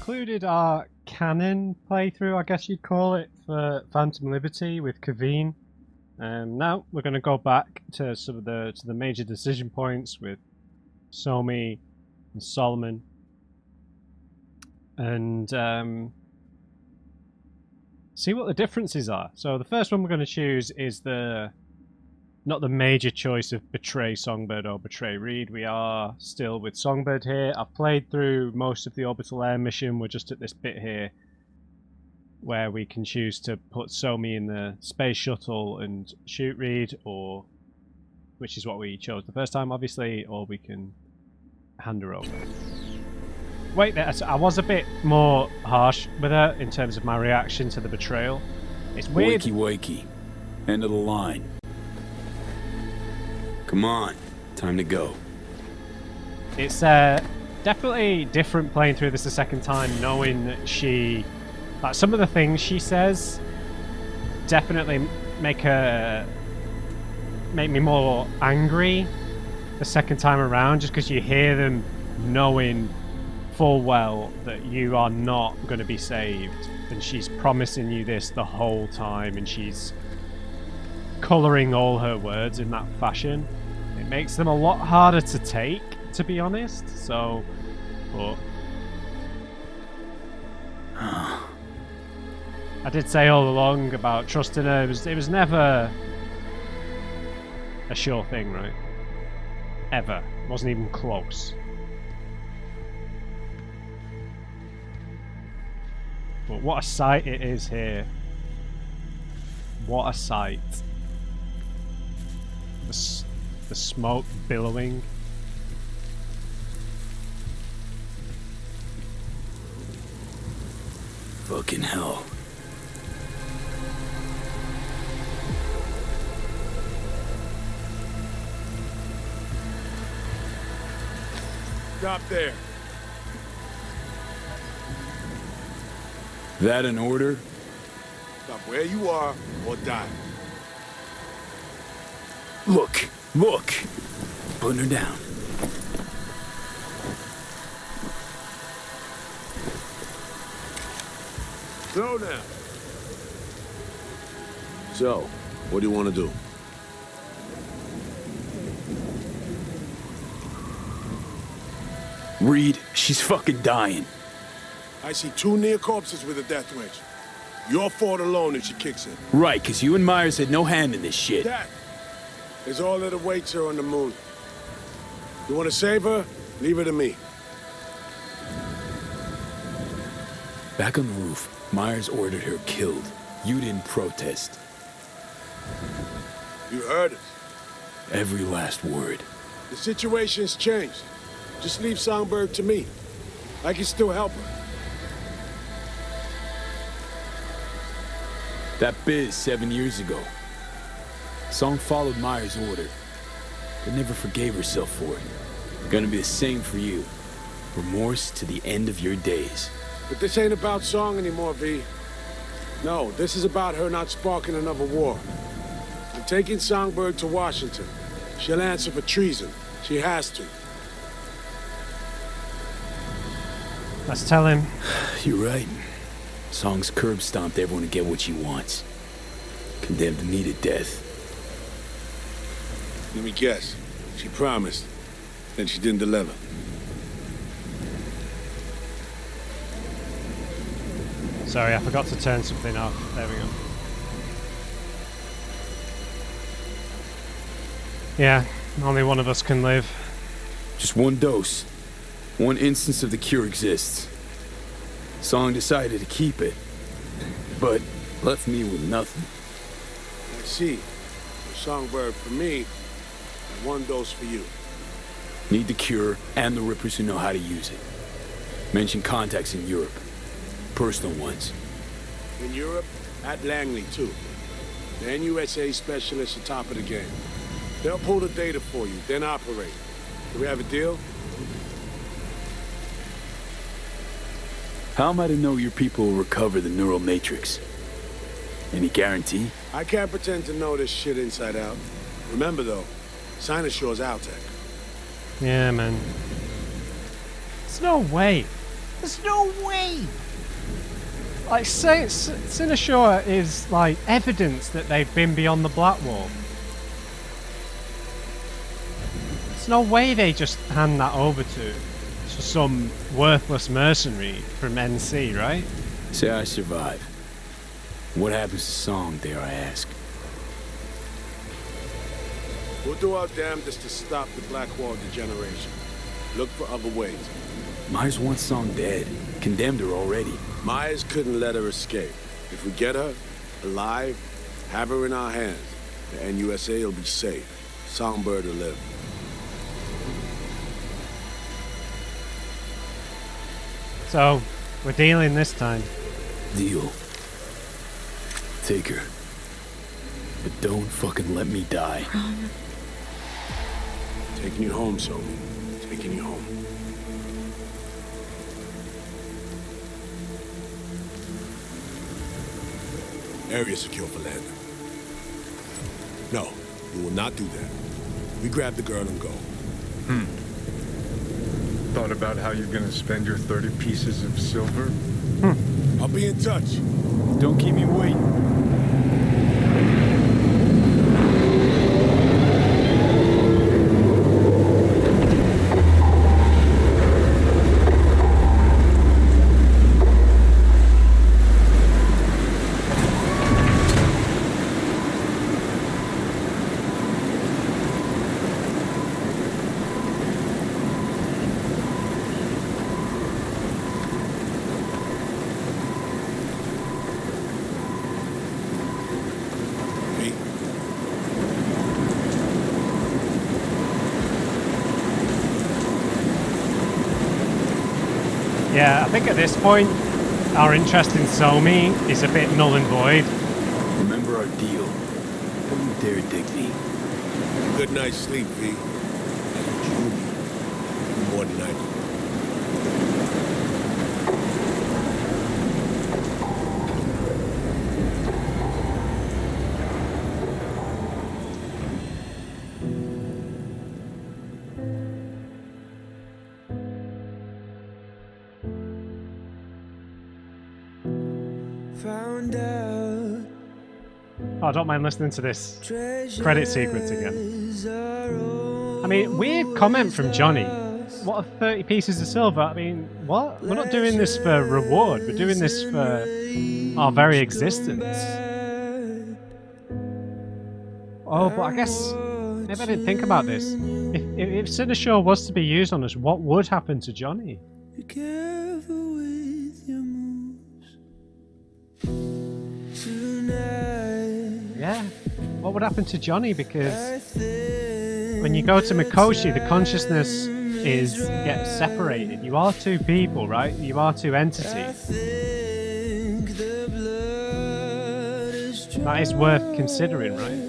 concluded our canon playthrough, I guess you'd call it, for Phantom Liberty with Kaveen. Now we're going to go back to some of the major decision points with Somi and Solomon, and see what the differences are. So the first one we're going to choose is not the major choice of Betray Songbird or Betray Reed. We are still with Songbird here. I've played through most of the Orbital Air mission. We're just at this bit here where we can choose to put Somi in the space shuttle and shoot Reed, or which is what we chose the first time, obviously, or we can hand her over. Wait, I was a bit more harsh with her in terms of my reaction to the betrayal. It's weird. Wakey, wakey. End of the line. Come on, time to go. It's definitely different playing through this a second time, knowing that she... Like, some of the things she says definitely make me more angry the second time around, just because you hear them knowing full well that you are not going to be saved, and she's promising you this the whole time, and she's colouring all her words in that fashion. It makes them a lot harder to take, to be honest. So, but I did say all along about trusting her. It was never a sure thing, right? Ever. It wasn't even close. But what a sight it is here. What a sight. The smoke billowing. Fucking hell. Stop there. That an order? Stop where you are or die. Look! Look! Putting her down. Slow down. So, what do you want to do? Reed, she's fucking dying. I see two near corpses with a death wish. Your fault alone if she kicks it. Right, because you and Myers had no hand in this shit. That is all that awaits her on the moon. You want to save her? Leave her to me. Back on the roof, Myers ordered her killed. You didn't protest. You heard us. Every last word. The situation's changed. Just leave Songbird to me. I can still help her. That biz 7 years ago. Song followed Myers' order, but never forgave herself for it. Gonna be the same for you. Remorse to the end of your days. But this ain't about Song anymore, V. No, this is about her not sparking another war. I'm taking Songbird to Washington. She'll answer for treason. She has to. Let's tell him. You're right. Song's curb stomped everyone to get what she wants. Condemned me to death. Let me guess. She promised. Then she didn't deliver. Sorry, I forgot to turn something off. There we go. Yeah, only one of us can live. Just one dose. One instance of the cure exists. Song decided to keep it, but left me with nothing. I see. Songbird for me, and one dose for you. Need the cure and the Rippers who know how to use it. Mention contacts in Europe. Personal ones. In Europe, at Langley, too. The NUSA specialists are top of the game. They'll pull the data for you, then operate. Do we have a deal? How am I to know your people will recover the neural matrix? Any guarantee? I can't pretend to know this shit inside out. Remember, though, Sinushore's Altec. Yeah, man. There's no way. There's no way! Like, Sinashore is, like, evidence that they've been beyond the Black Wall. There's no way they just hand that over to some worthless mercenary from NC, right? Say I survive. What happens to Song, dare I ask? We'll do our damnedest to stop the Black Wall degeneration. Look for other ways. Myers wants Song dead. Condemned her already. Myers couldn't let her escape. If we get her, alive, have her in our hands, the NUSA will be safe. Songbird will live. So, we're dealing this time. Deal. Take her. But don't fucking let me die. Taking you home, Sophie. Taking you home. Area secure for landing. No, we will not do that. We grab the girl and go. Thought about how you're gonna spend your 30 pieces of silver? I'll be in touch. Don't keep me waiting. Yeah, I think at this point, our interest in Somi is a bit null and void. Remember our deal. Don't you dare dig me. Good night's sleep, V. That's what you need. More than I do. Found out Oh, I don't mind listening to this credit sequence again. I mean, weird comment from Johnny. What are 30 pieces of silver? I mean, what? We're not doing this for reward. We're doing this for our very existence. Oh, but I guess maybe I didn't think about this. If Sinashore was to be used on us, what would happen to Johnny? Be careful with your moves tonight. Yeah, what would happen to Johnny? Because when you go to Mikoshi, the consciousness gets separated. You are two people, right? You are two entities. That is worth considering, right?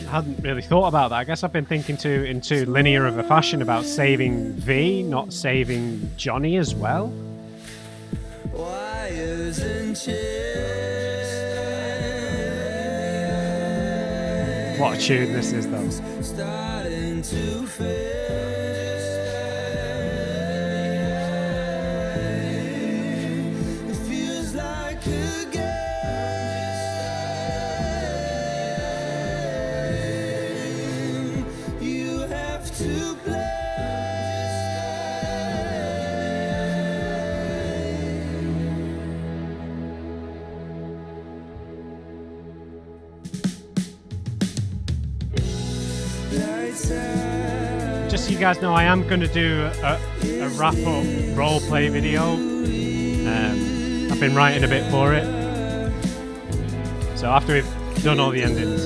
I hadn't really thought about that. I guess I've been thinking in too linear of a fashion about saving V, not saving Johnny as well. Wires and What a tune this is, though. starting to fade. It feels like a game you have to play. Just so you guys know, I am going to do a wrap-up roleplay video. I've been writing a bit for it. So after we've done all the endings.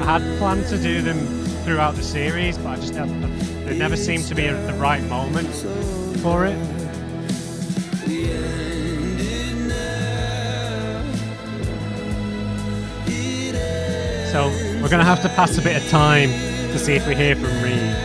I had planned to do them throughout the series, but I just there never seemed to be the right moment for it. So we're going to have to pass a bit of time to see if we hear from Reed.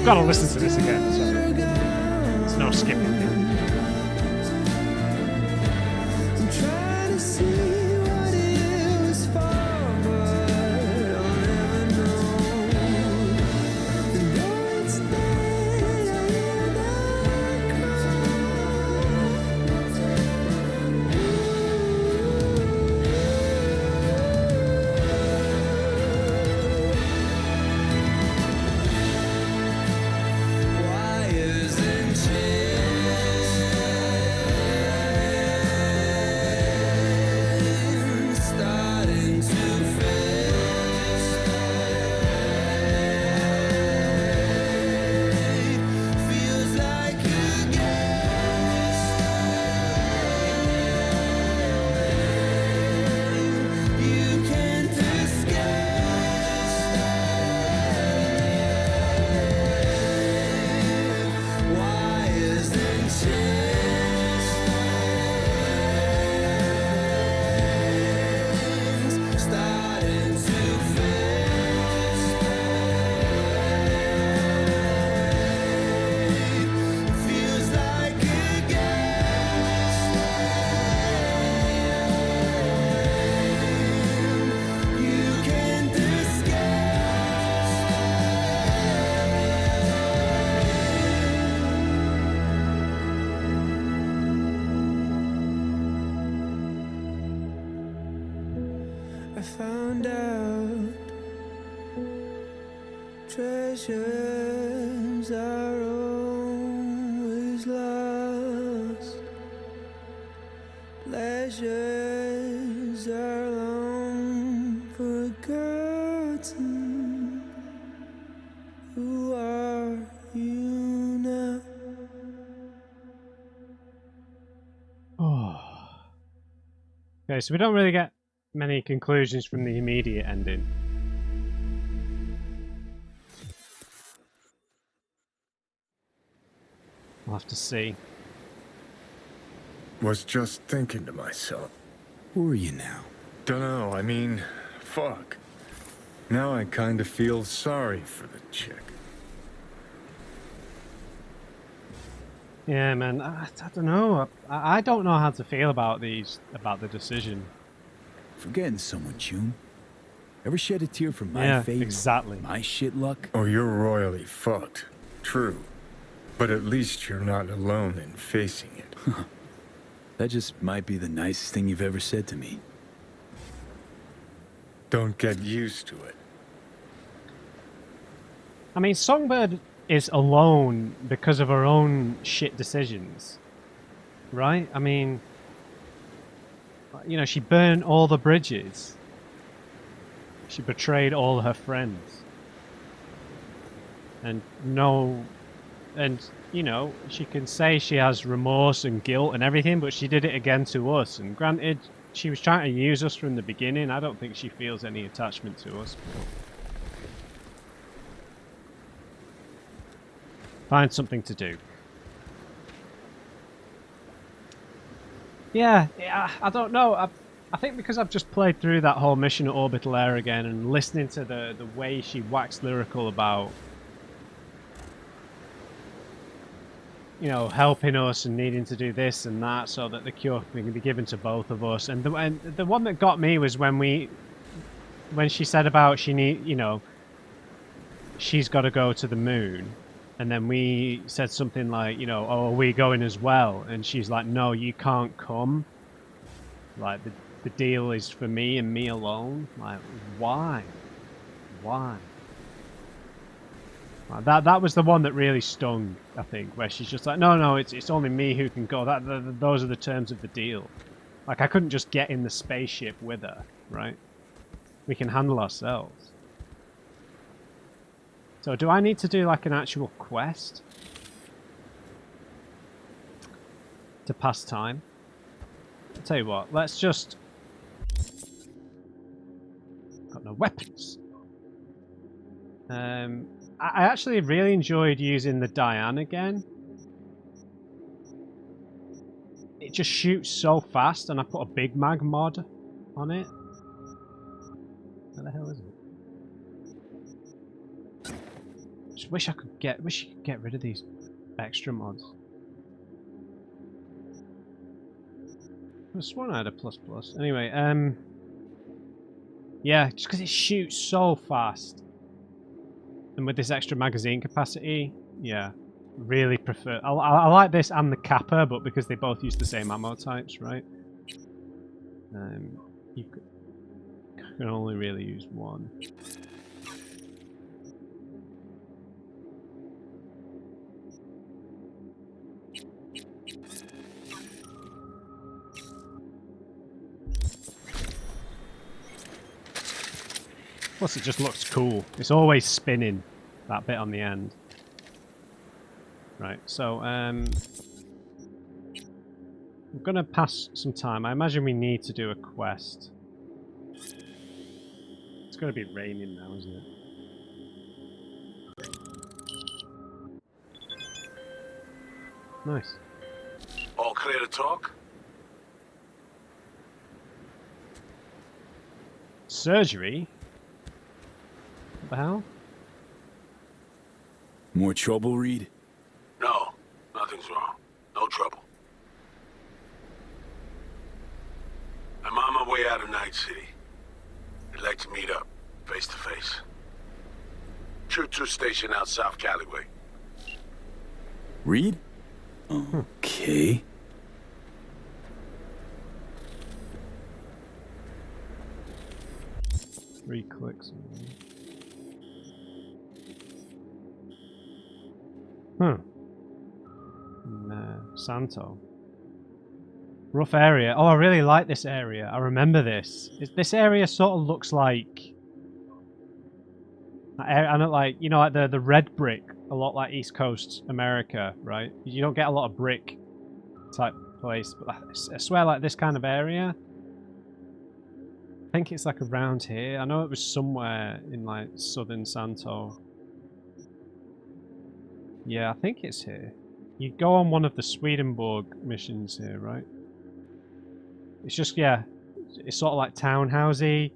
gotta listen to this again, so there's no skipping it. I'm trying to see what it was for, but I'll never know. And though it's dead, I hear that wires and chains starting to fade. Feels like a game you can't escape. Wires and chains starting to fade. Feels like a game you can't I found out treasures are always lost. Pleasures are long forgotten. Who are you now? Oh. Okay, so we don't really get many conclusions from the immediate ending. We'll have to see. Was just thinking to myself. Who are you now? Dunno, I mean, fuck. Now I kinda feel sorry for the chick. Yeah, man, I don't know. I don't know how to feel about the decision. Forgetting someone, June. Ever shed a tear for my Yeah, fate? exactly. My shit luck? Oh, you're royally fucked. True. But at least you're not alone in facing it. That just might be the nicest thing you've ever said to me. Don't get used to it. I mean, Songbird is alone because of her own shit decisions, right? I mean, you know, she burned all the bridges. She betrayed all her friends. And you know, she can say she has remorse and guilt and everything, but she did it again to us. And granted, she was trying to use us from the beginning. I don't think she feels any attachment to us. Find something to do. Yeah, I don't know. I think because I've just played through that whole mission at Orbital Air again and listening to the way she waxed lyrical about, you know, helping us and needing to do this and that so that the cure can be given to both of us. And the one that got me was when she said about you know, she's got to go to the moon. And then we said something like, you know, oh, are we going as well? And she's like, no, you can't come. Like, the deal is for me and me alone. Like, why? Why? Like, that was the one that really stung, I think, where she's just like, no, it's only me who can go. Those are the terms of the deal. Like, I couldn't just get in the spaceship with her, right? We can handle ourselves. So do I need to do like an actual quest to pass time? I'll tell you what, let's just... Got no weapons. I actually really enjoyed using the Diane again. It just shoots so fast, and I put a Big Mag mod on it. Where the hell is it? Just wish you could get rid of these extra mods. I sworn I had a plus. Anyway, yeah, just because it shoots so fast, and with this extra magazine capacity, yeah, really prefer. I like this and the Kappa, but because they both use the same ammo types, right? You can only really use one. Plus, it just looks cool. It's always spinning, that bit on the end. Right, so, I'm gonna pass some time. I imagine we need to do a quest. It's gonna be raining now, isn't it? Nice. All clear to talk? Surgery? What the hell? More trouble, Reed? No, nothing's wrong. No trouble. I'm on my way out of Night City. I'd like to meet up, face to face. True 2 station out South Callaway. Reed? Okay. 3 clicks. Santo. Rough area. Oh, I really like this area. I remember this. This area sort of looks like... I know, like, you know, like the red brick, a lot like East Coast America, right? You don't get a lot of brick type place, but I swear, like this kind of area, I think it's like around here. I know it was somewhere in like southern Santo. Yeah, I think it's here. You go on one of the Swedenborg missions here, right? It's just, yeah, it's sort of like townhousey.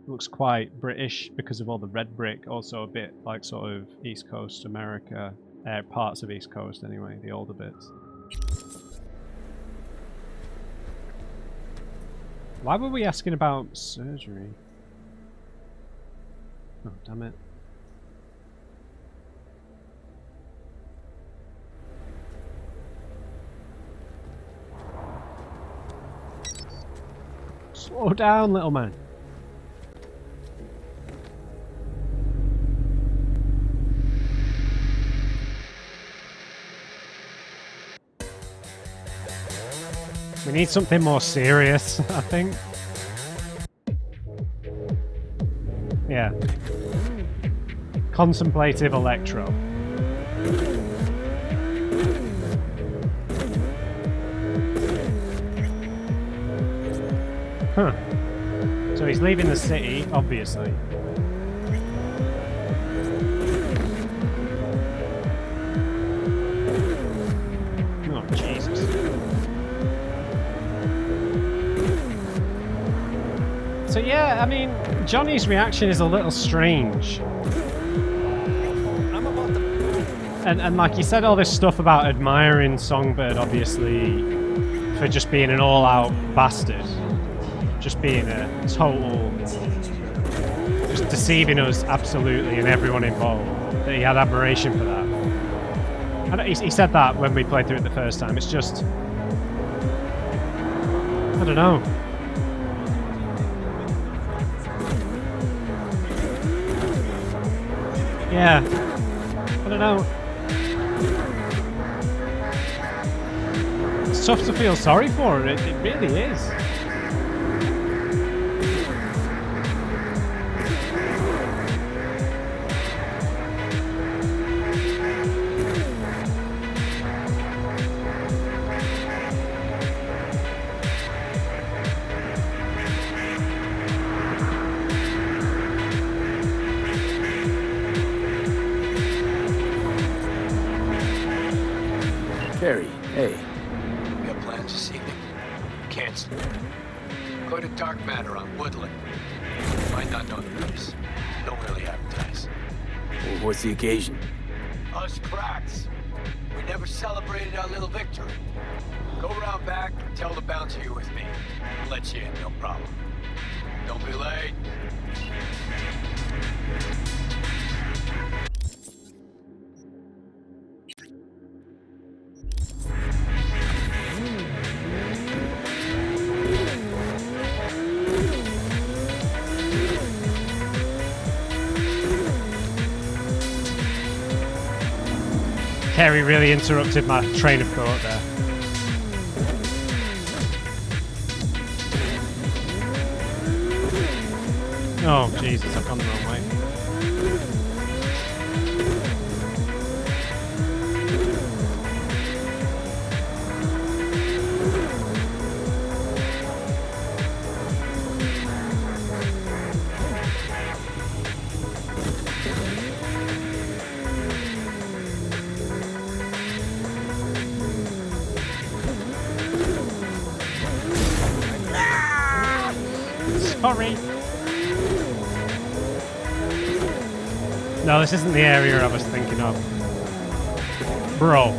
Looks quite British because of all the red brick. Also a bit like sort of East Coast America, parts of East Coast anyway, the older bits. Why were we asking about surgery? Oh, damn it. Slow down, little man. We need something more serious, I think. Yeah. Contemplative electro. Huh. So he's leaving the city, obviously. Oh, Jesus. So yeah, I mean, Johnny's reaction is a little strange. And like he said all this stuff about admiring Songbird, obviously, for just being an all-out bastard. Just being a total... just deceiving us absolutely and everyone involved. That he had admiration for that. And he said that when we played through it the first time. It's just... I don't know. Yeah, I don't know. It's tough to feel sorry for it. It really is. Carrie, hey. You got plans this evening? Cancel. Go to Dark Matter on Woodland. You might not know the place. Don't really advertise. Oh, What's the occasion? Us cracks. We never celebrated our little victory. Go around back and tell the bouncer you're with me. We'll let you in, no problem. Don't be late. Kerry really interrupted my train of thought there. Oh, Jesus, I've gone the wrong way. Sorry. No, this isn't the area I was thinking of. Bro.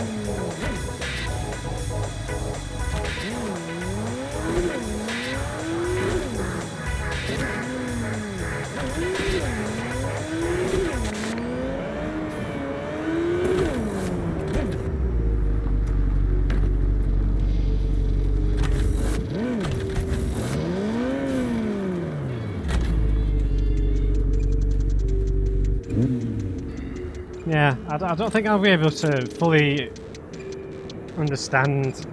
Yeah, I don't think I'll be able to fully understand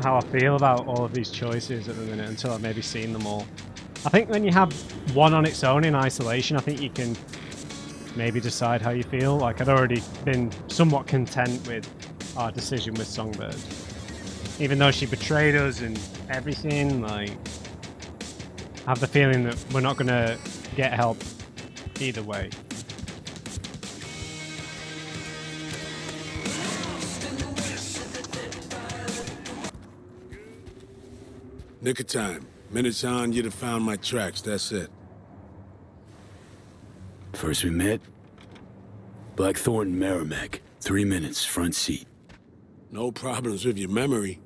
how I feel about all of these choices at the minute until I've maybe seen them all. I think when you have one on its own in isolation, I think you can maybe decide how you feel. Like, I'd already been somewhat content with our decision with Songbird. Even though she betrayed us and everything, like, I have the feeling that we're not going to get help either way. Nick of time. Minutes on, you'd have found my tracks, that's it. First we met? Blackthorn, Merrimack. 3 minutes, front seat. No problems with your memory.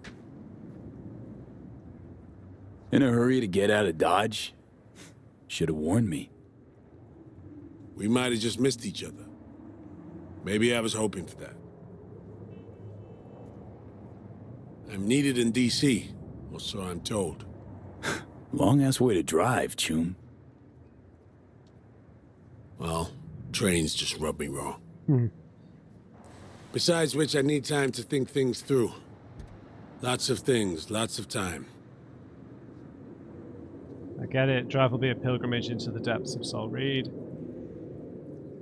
In a hurry to get out of Dodge? Should have warned me. We might have just missed each other. Maybe I was hoping for that. I'm needed in D.C., or so I'm told. Long-ass way to drive, Chum. Well, trains just rub me wrong. Besides which, I need time to think things through. Lots of things, lots of time. I get it. Drive will be a pilgrimage into the depths of Sol Reed.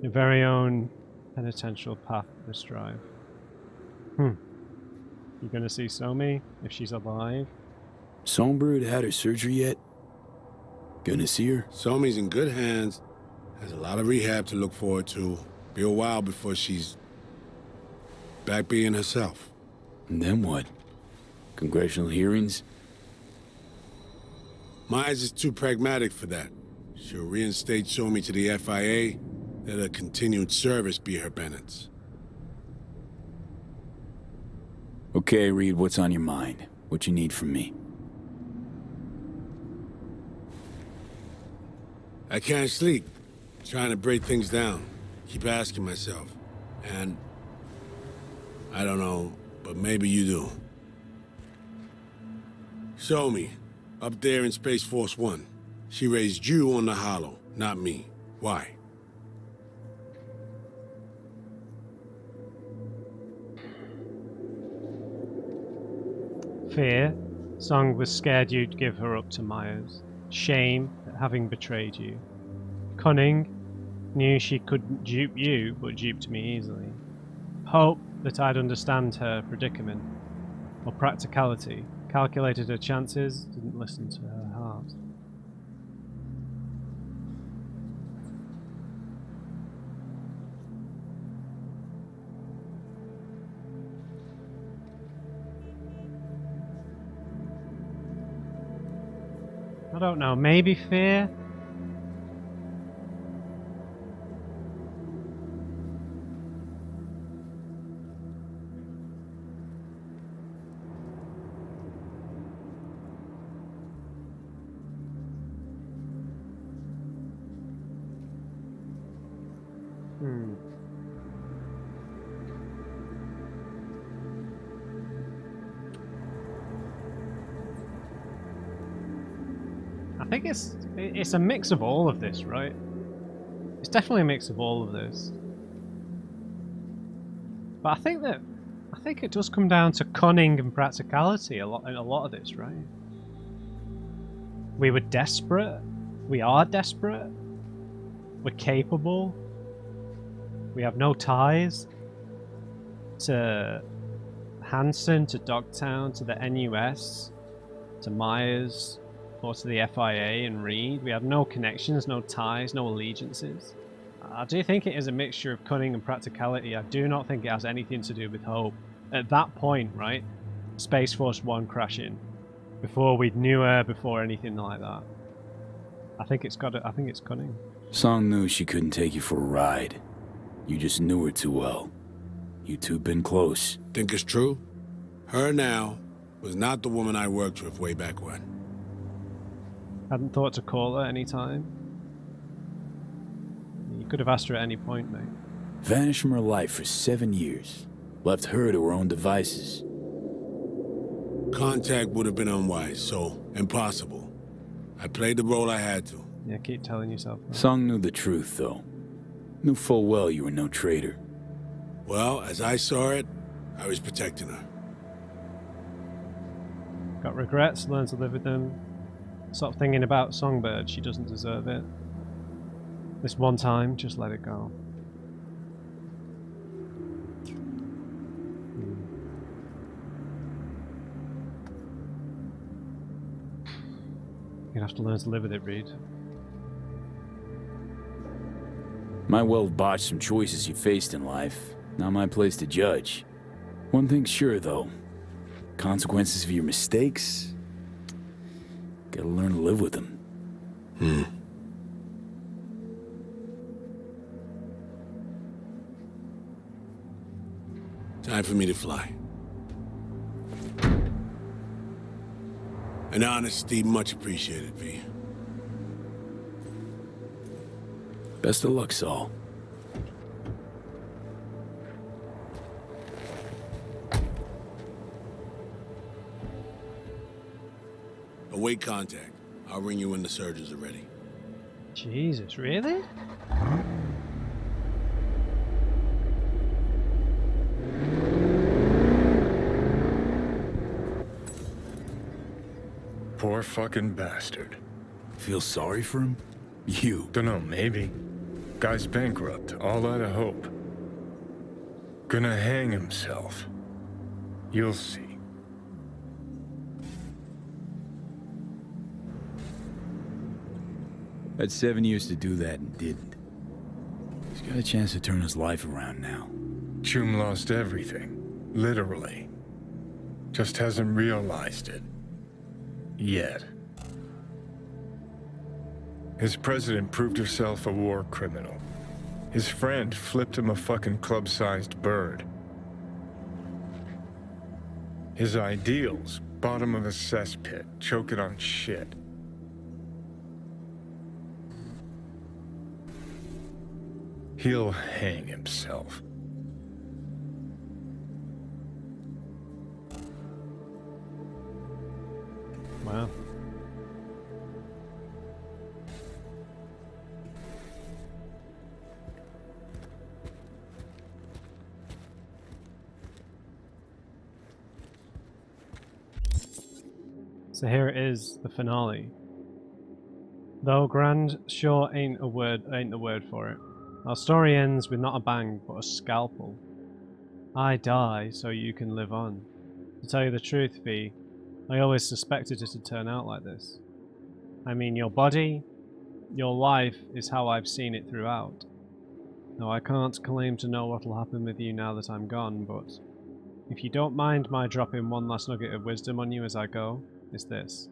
Your very own penitential path, this drive. You gonna see Somi, if she's alive? Songbird had her surgery yet? Gonna see her? Somi's in good hands. Has a lot of rehab to look forward to. Be a while before she's back being herself. And then what? Congressional hearings? Myers is too pragmatic for that. She'll reinstate Somi to the FIA. Let her continued service be her penance. Okay, Reed, what's on your mind? What you need from me? I can't sleep. Trying to break things down. Keep asking myself. And I don't know, but maybe you do. Show me. Up there in Space Force One. She raised you on the Hollow, not me. Why? Fear. Song was scared you'd give her up to Myers. Shame at having betrayed you. Cunning. Knew she couldn't dupe you, but duped me easily. Hope that I'd understand her predicament. Or practicality. Calculated her chances, didn't listen to her heart. I don't know, maybe fear? think it's a mix of all of this, right? It's definitely a mix of all of this. But I think it does come down to cunning and practicality a lot in a lot of this, right? We were desperate. We are desperate. We're capable. We have no ties to Hanson, to Dogtown, to the NUS, to Myers, or to the FIA and Reed. We have no connections, no ties, no allegiances. I do think it is a mixture of cunning and practicality. I do not think it has anything to do with hope. At that point, right, Space Force 1 crashing, before we knew her, before anything like that. I think it's cunning. Song knew she couldn't take you for a ride. You just knew her too well. You two been close. Think it's true? Her now was not the woman I worked with way back when. Hadn't thought to call her any time. You could have asked her at any point, mate. Vanished from her life for 7 years. Left her to her own devices. Contact would have been unwise, so impossible. I played the role I had to. Yeah, keep telling yourself that. Song knew the truth, though. Knew full well you were no traitor. Well, as I saw it, I was protecting her. Got regrets, learn to live with them. Stop thinking about Songbird, she doesn't deserve it. This one time, just let it go. You'd have to learn to live with it, Reed. Might well have botched some choices you faced in life. Not my place to judge. One thing's sure, though. Consequences of your mistakes? Gotta learn to live with them. Time for me to fly. An honesty much appreciated, V. Best of luck, Saul. Await contact. I'll ring you when the surgeons are ready. Jesus, really? Poor fucking bastard. Feel sorry for him? You. Dunno, maybe. Guy's bankrupt, all out of hope. Gonna hang himself. You'll see. Had 7 years to do that and didn't. He's got a chance to turn his life around now. Chum lost everything. Literally. Just hasn't realized it. Yet. His president proved herself a war criminal. His friend flipped him a fucking club-sized bird. His ideals, bottom of a cesspit, choking on shit. He'll hang himself. Wow. So here it is, the finale. Though grand sure ain't the word for it. Our story ends with not a bang, but a scalpel. I die so you can live on. To tell you the truth, V, I always suspected it to turn out like this. I mean, your body, your life is how I've seen it throughout. Now, I can't claim to know what'll happen with you now that I'm gone, but if you don't mind my dropping one last nugget of wisdom on you as I go, it's this.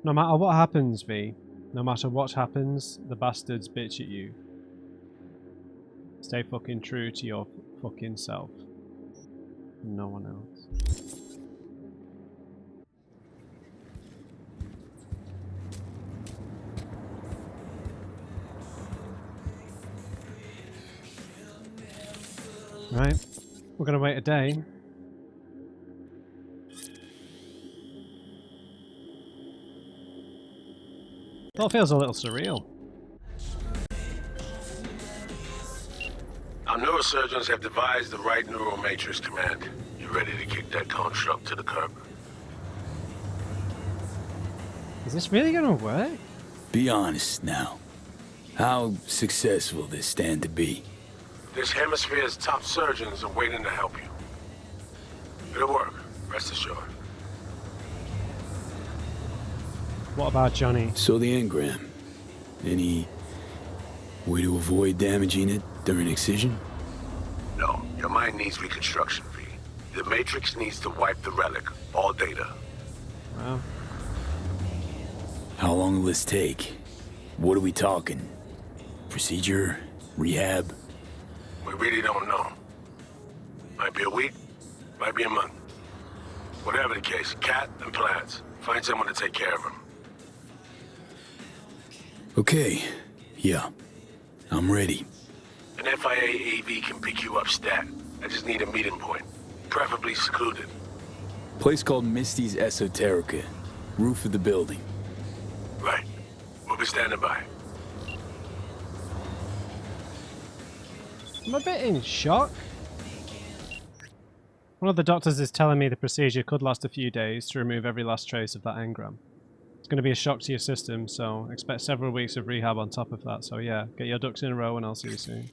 No matter what happens, V, no matter what happens, the bastards bitch at you. Stay fucking true to your fucking self. No one else. Right, we're gonna wait a day. It all feels a little surreal. Our neurosurgeons have devised the right neural matrix command. You ready to kick that construct to the curb? Is this really gonna work? Be honest now. How successful this stand to be? This hemisphere's top surgeons are waiting to help you. It'll work, rest assured. What about Johnny? So the engram. Any way to avoid damaging it during excision? No, your mind needs reconstruction, V. The Matrix needs to wipe the relic, all data. Well, How long will this take? What are we talking? Procedure? Rehab? We really don't know. Might be a week, might be a month. Whatever the case, Cat and plans. Find someone to take care of him. Okay. Yeah. I'm ready. An FIA AV can pick you up stat. I just need a meeting point, preferably secluded. Place called Misty's Esoterica. Roof of the building. Right. We'll be standing by. I'm a bit in shock. One of the doctors is telling me the procedure could last a few days to remove every last trace of that engram. It's going to be a shock to your system, so expect several weeks of rehab on top of that. So yeah, get your ducks in a row and I'll see you soon.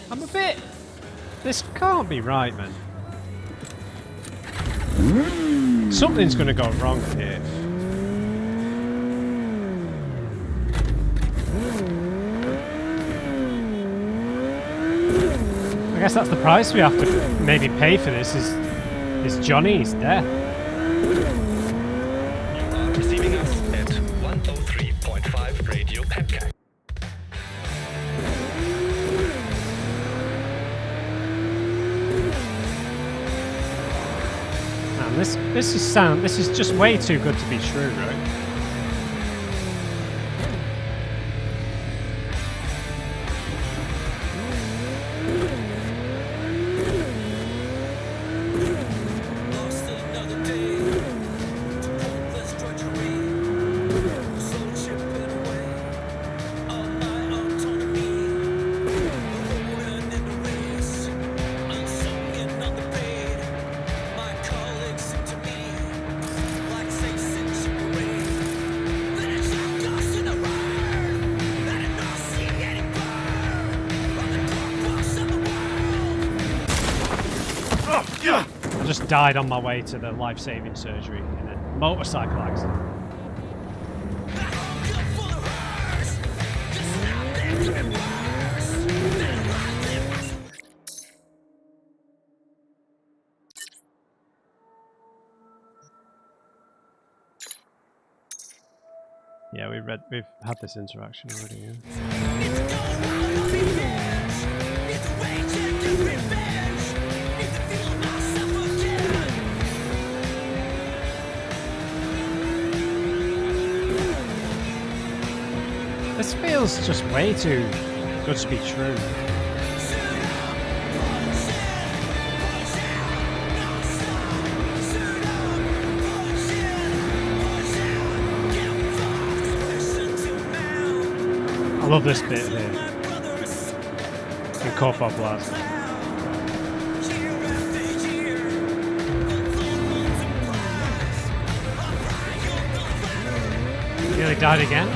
I'm a bit... This can't be right, man. Something's going to go wrong here. I guess that's the price we have to maybe pay for this is Johnny's death. You are receiving us at 103.5 Radio Pepcast. Man, this is just way too good to be true, right? I just died on my way to the life-saving surgery in a motorcycle accident. Yeah, we've had this interaction already. Yeah. This feels just way too good to be true. I love this bit here. In Corpo Blast. He nearly died again?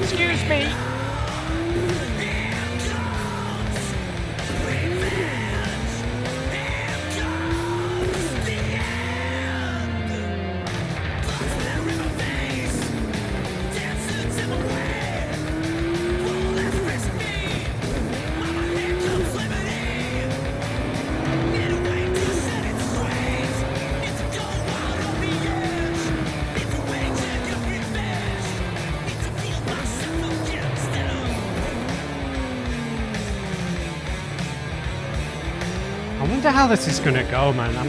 Excuse me. I wonder how this is going to go, man. I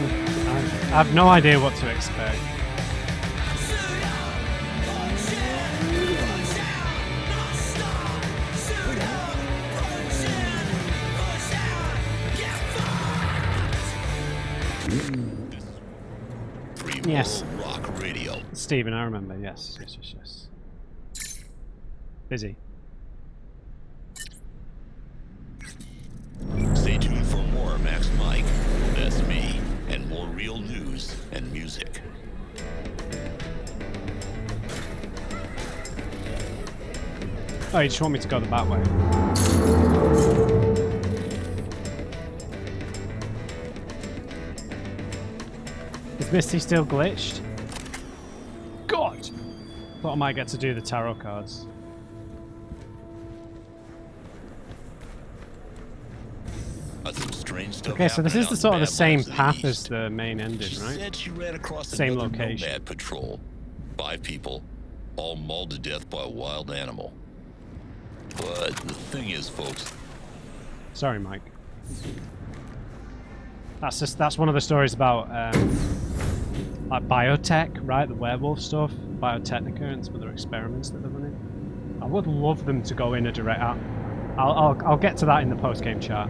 have no idea what to expect. Yes. Rock Radio. Stephen, I remember. Yes. Busy. Stay tuned for more Max Mike, that's me, and more real news and music. Oh, you just want me to go the back way? Is Misty still glitched? God! Thought I might get to do the tarot cards. Some strange stuff Okay, so this is happening the out sort of the Bad same Lands of the path as East. the main ending, She right? said she ran across Same another location. nomad patrol. 5 people, all mauled to death by a wild animal. But the thing is, folks, Sorry, Mike. That's one of the stories about like biotech, right? The werewolf stuff, Biotechnica, and some other experiments that they're running. I would love them to go in a direct. I'll get to that in the post game chat.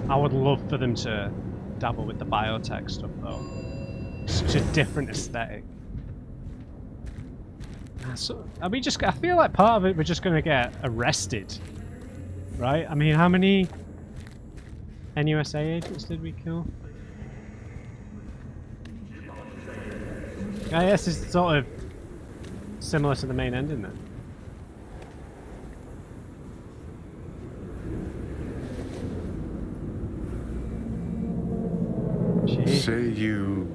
I would love for them to dabble with the biotech stuff though. Such a different aesthetic. So, I feel like part of it we're just gonna get arrested, right? I mean, how many NUSA agents did we kill? I guess it's sort of similar to the main ending then. Jeez. Say you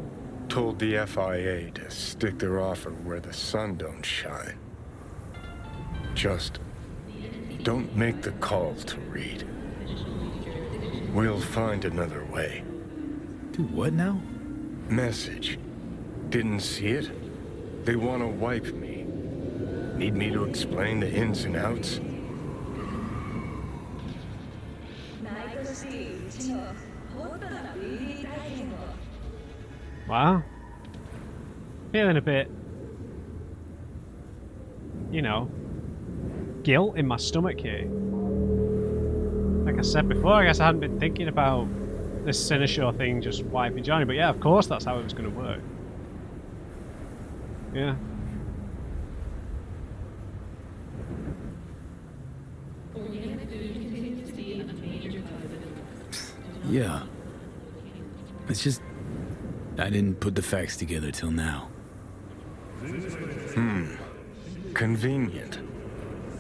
told the FIA to stick their offer where the sun don't shine. Just don't make the call to Reed. We'll find another way. Do what now? Message. Didn't see it? They want to wipe me. Need me to explain the ins and outs? Wow. Feeling a bit, you know, guilt in my stomach here. Like I said before, I guess I hadn't been thinking about this Sinishaw thing just wiping Johnny, but yeah, of course that's how it was going to work. Yeah. Yeah. It's just... I didn't put the facts together till now. Convenient.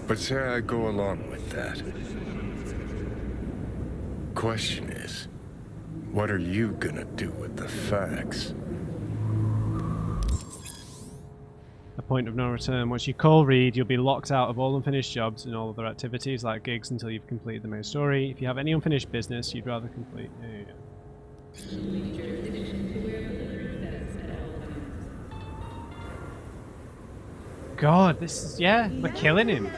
But say I go along with that. Question is, what are you gonna do with the facts? A point of no return. Once you call Reed, you'll be locked out of all unfinished jobs and all other activities like gigs until you've completed the main story. If you have any unfinished business you'd rather complete... Yeah. God, this is... Yeah, we're killing him.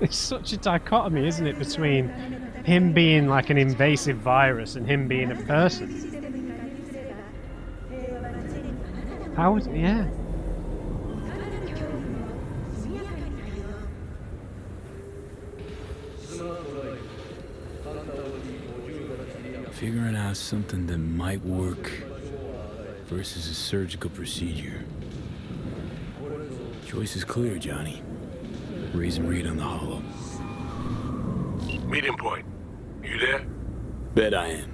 It's such a dichotomy, isn't it, between him being like an invasive virus and him being a person. How is... Yeah. Figuring out something that might work versus a surgical procedure. Choice is clear, Johnny. Raise Reed on the hollow. Meeting point. You there? Bet I am.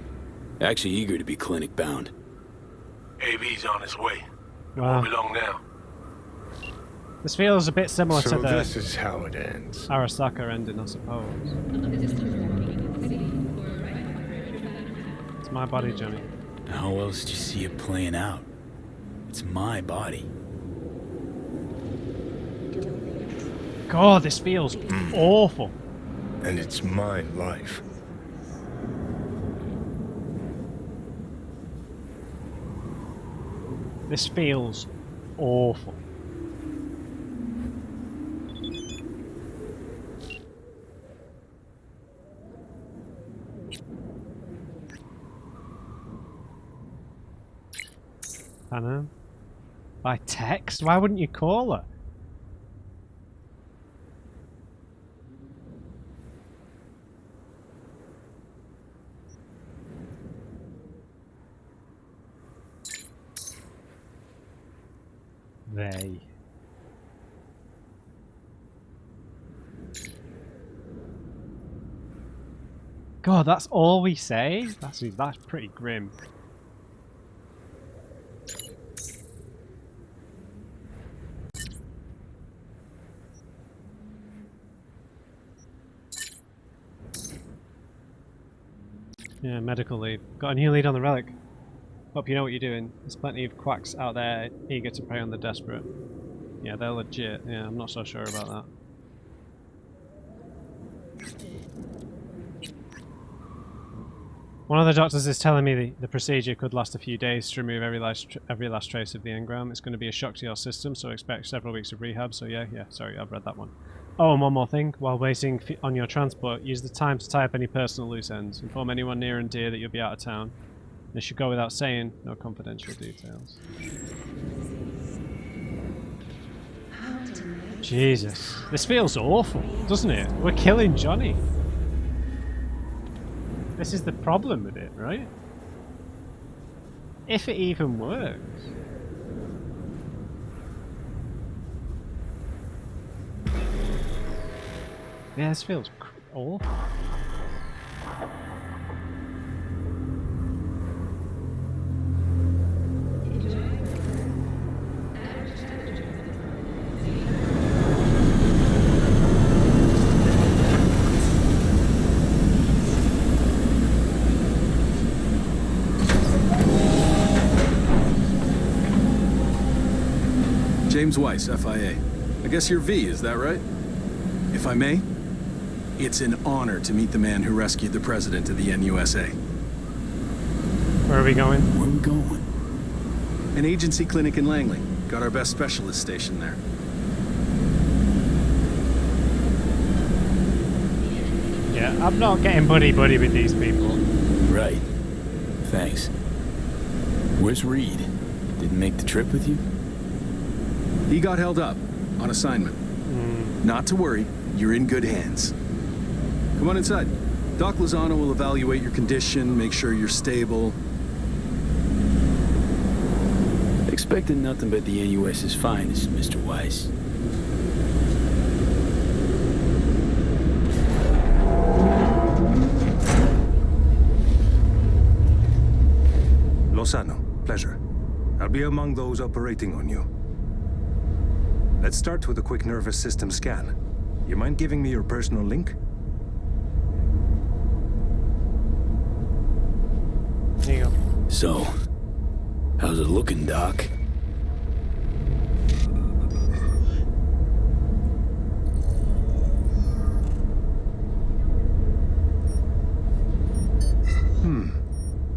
Actually eager to be clinic bound. AV's on his way. Wow. Won't be long now. This feels a bit similar So to this the is how it ends. Arasaka ending, I suppose. It's my body, Johnny. How else do you see it playing out? It's my body. God, this feels awful. And it's my life. This feels awful. I know. By text? Why wouldn't you call her? They. God, that's all we say? That's pretty grim. Yeah, medical lead. Got a new lead on the relic. Hope you know what you're doing. There's plenty of quacks out there eager to prey on the desperate. Yeah, they're legit. Yeah, I'm not so sure about that. One of the doctors is telling me the procedure could last a few days to remove every last trace of the engram. It's going to be a shock to your system, so expect several weeks of rehab. So yeah, sorry, I've read that one. Oh, and one more thing. While waiting on your transport, use the time to tie up any personal loose ends. Inform anyone near and dear that you'll be out of town. This should go without saying, no confidential details. Jesus. This feels awful, doesn't it? We're killing Johnny. This is the problem with it, right? If it even works. Yeah, this feels awful. James Weiss, FIA. I guess you're V, is that right? If I may, it's an honor to meet the man who rescued the president of the NUSA. Where are we going? Where are we going? An agency clinic in Langley. Got our best specialist stationed there. Yeah, I'm not getting buddy-buddy with these people. Right. Thanks. Where's Reed? Didn't make the trip with you? He got held up on assignment. Not to worry, you're in good hands. Come on inside. Doc Lozano will evaluate your condition, make sure you're stable. Expecting nothing but the NUS's finest, Mr. Weiss. Lozano, pleasure. I'll be among those operating on you. Let's start with a quick nervous system scan. You mind giving me your personal link? There you go. So, how's it looking, Doc?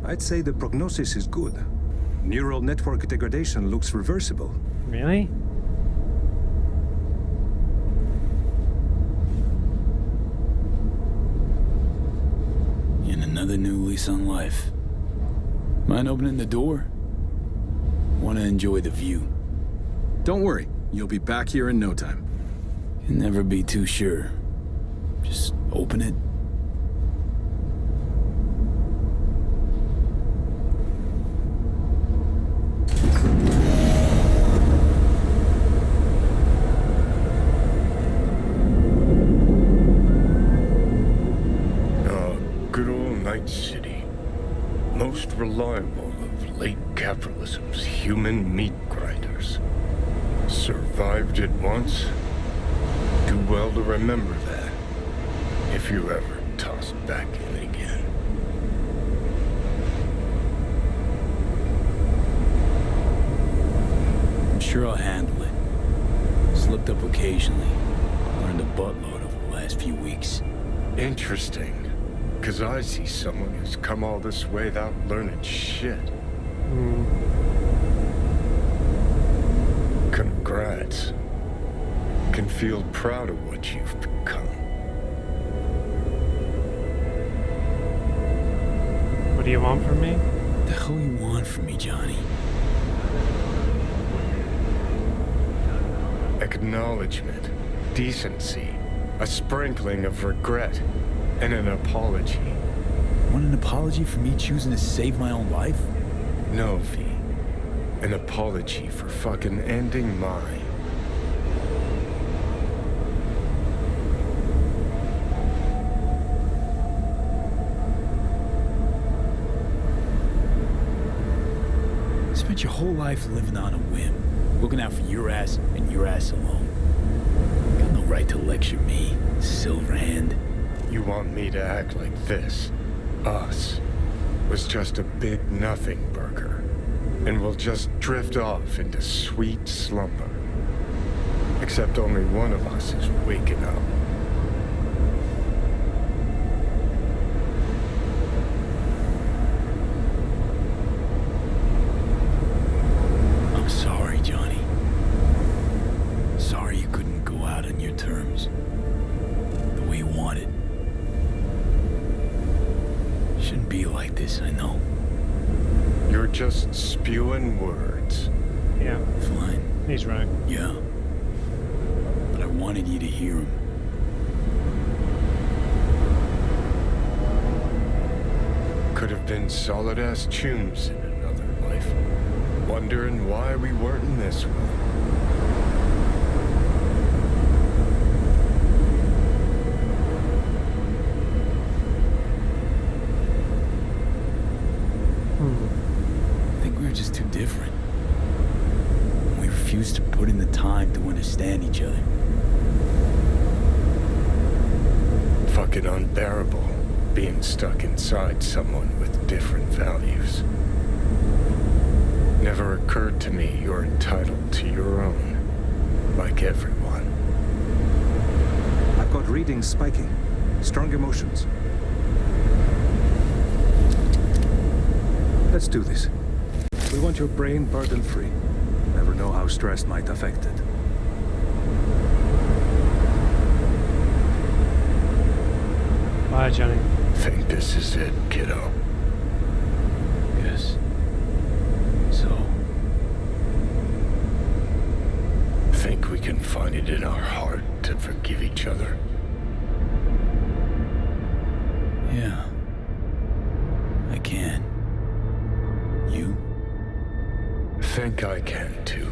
I'd say the prognosis is good. Neural network degradation looks reversible. Really? And another new lease on life. Mind opening the door? Want to enjoy the view. Don't worry, you'll be back here in no time. Can never be too sure. Just open it. Good old Night City. Most reliable of late capitalism's human meat grinders. Survived it once. Do well to remember that. If you ever tossed back in again. I'm sure I'll handle it. Slipped up occasionally. Learned a buttload over the last few weeks. Interesting. Because I see someone who's come all this way without learning shit. Congrats. Can feel proud of what you've become. What do you want from me? What the hell you want from me, Johnny? Acknowledgement, decency, a sprinkling of regret, and an apology. Want an apology for me choosing to save my own life? No, V. An apology for fucking ending mine. You spent your whole life living on a whim, looking out for your ass and your ass alone. Got no right to lecture me, Silverhand. You want me to act like this? Us was just a big nothing burger, and we'll just drift off into sweet slumber. Except only one of us is waking up. I'm sorry, Johnny. Sorry you couldn't go out on your terms. The way you wanted. Shouldn't be like this, I know. You're just spewing words. Yeah, Fine. he's right. Yeah. But I wanted you to hear him. Could have been solid-ass tunes in another life. Wondering why we weren't in this one. I think we were just too different. We refused to put in the time to understand each other. Fucking unbearable, being stuck inside someone with different values. Never occurred to me you're entitled to your own, like everyone. I've got readings spiking. Strong emotions. Let's do this. We want your brain burden-free. Never know how stress might affect it. Bye, Johnny. Think this is it, kiddo. Yes. So, Think we can find it in our heart to forgive each other. yeah. I can. You? Think I can too.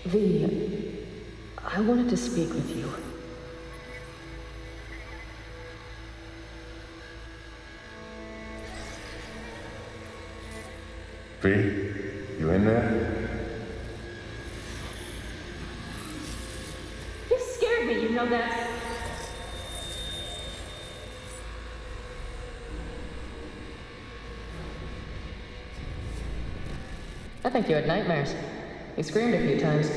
V, I wanted to speak with you. V, you in there? You scared me, you know that. I think you had nightmares. You screamed a few times.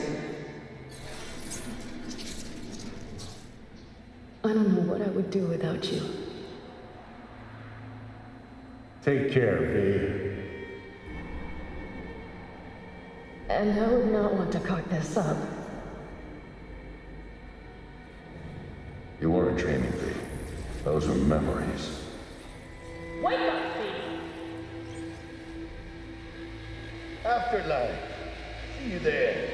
I don't know what I would do without you. Take care, V. And I would not want to cock this up. You weren't dreaming, V. Those were memories. Wake up, V! Afterlife. See you there.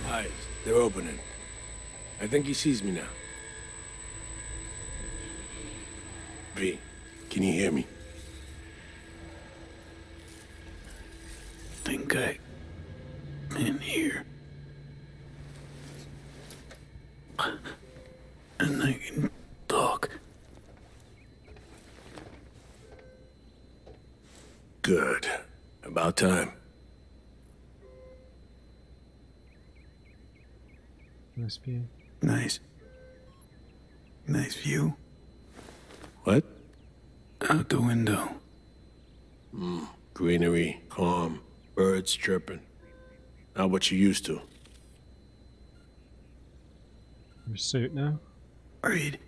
Eyes, they're opening. I think he sees me now. V, can you hear me? Think I can hear. And I can talk. Good. About time. Must be. Nice. Nice view. What? Out the window. Greenery, calm, birds chirping. Not what you used to. Your suit now. Reed.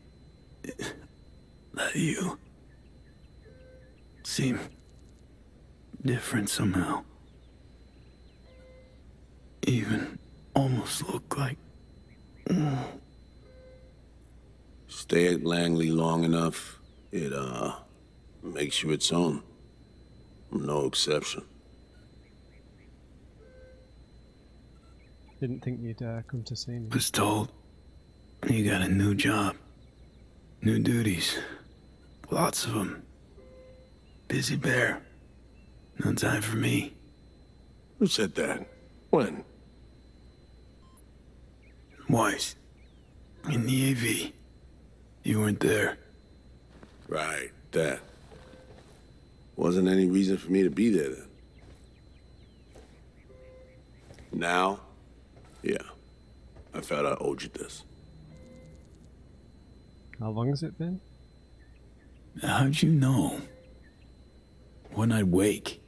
That you. Seem different somehow. Even almost look like... Stay at Langley long enough, it, makes you its own. I'm no exception. Didn't think you'd come to see me. Was told you got a new job. New duties. Lots of them. Busy bear. No time for me. Who said that? When? Weiss. In the AV. You weren't there. Right, that. Wasn't any reason for me to be there then. Now, yeah. I felt I owed you this. How long has it been? How'd you know? When I'd wake?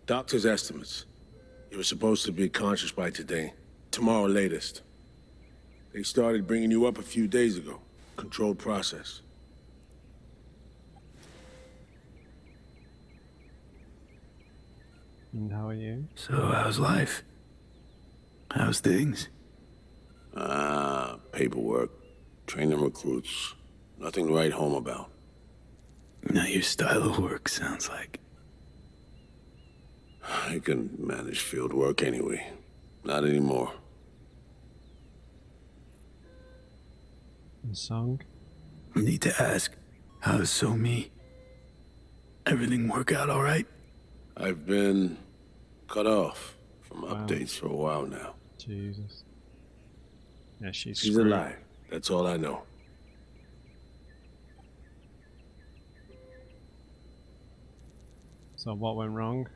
Doctor's estimates. You were supposed to be conscious by today. Tomorrow latest. They started bringing you up a few days ago. Controlled process. And how are you? So how's life? How's things? Paperwork. Training recruits. Nothing to write home about. Not your style of work, sounds like. I can manage field work anyway. Not anymore. The song? Need to ask, how's So Me? Everything work out all right? I've been cut off from updates for a while now. Jesus. Yeah, she's She's alive. That's all I know. So what went wrong?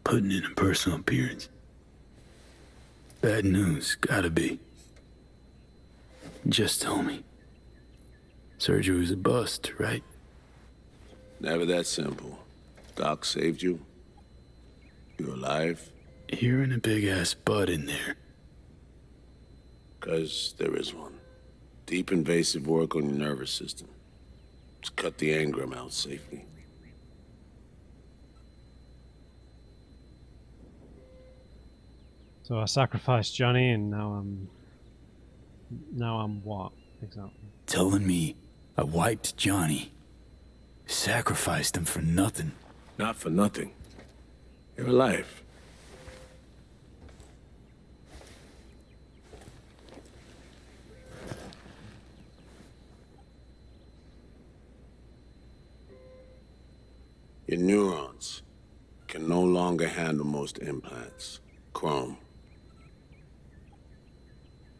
Putting in a personal appearance. Bad news, gotta be. Just tell me. Surgery was a bust, right? Never that simple. Doc saved you. You're alive. You're in a big-ass butt in there. 'Cause there is one. Deep invasive work on your nervous system. To cut the engram out safely. So I sacrificed Johnny and now I'm what, exactly? Telling me I wiped Johnny. Sacrificed him for nothing. Not for nothing. You're alive. Your neurons can no longer handle most implants. Chrome.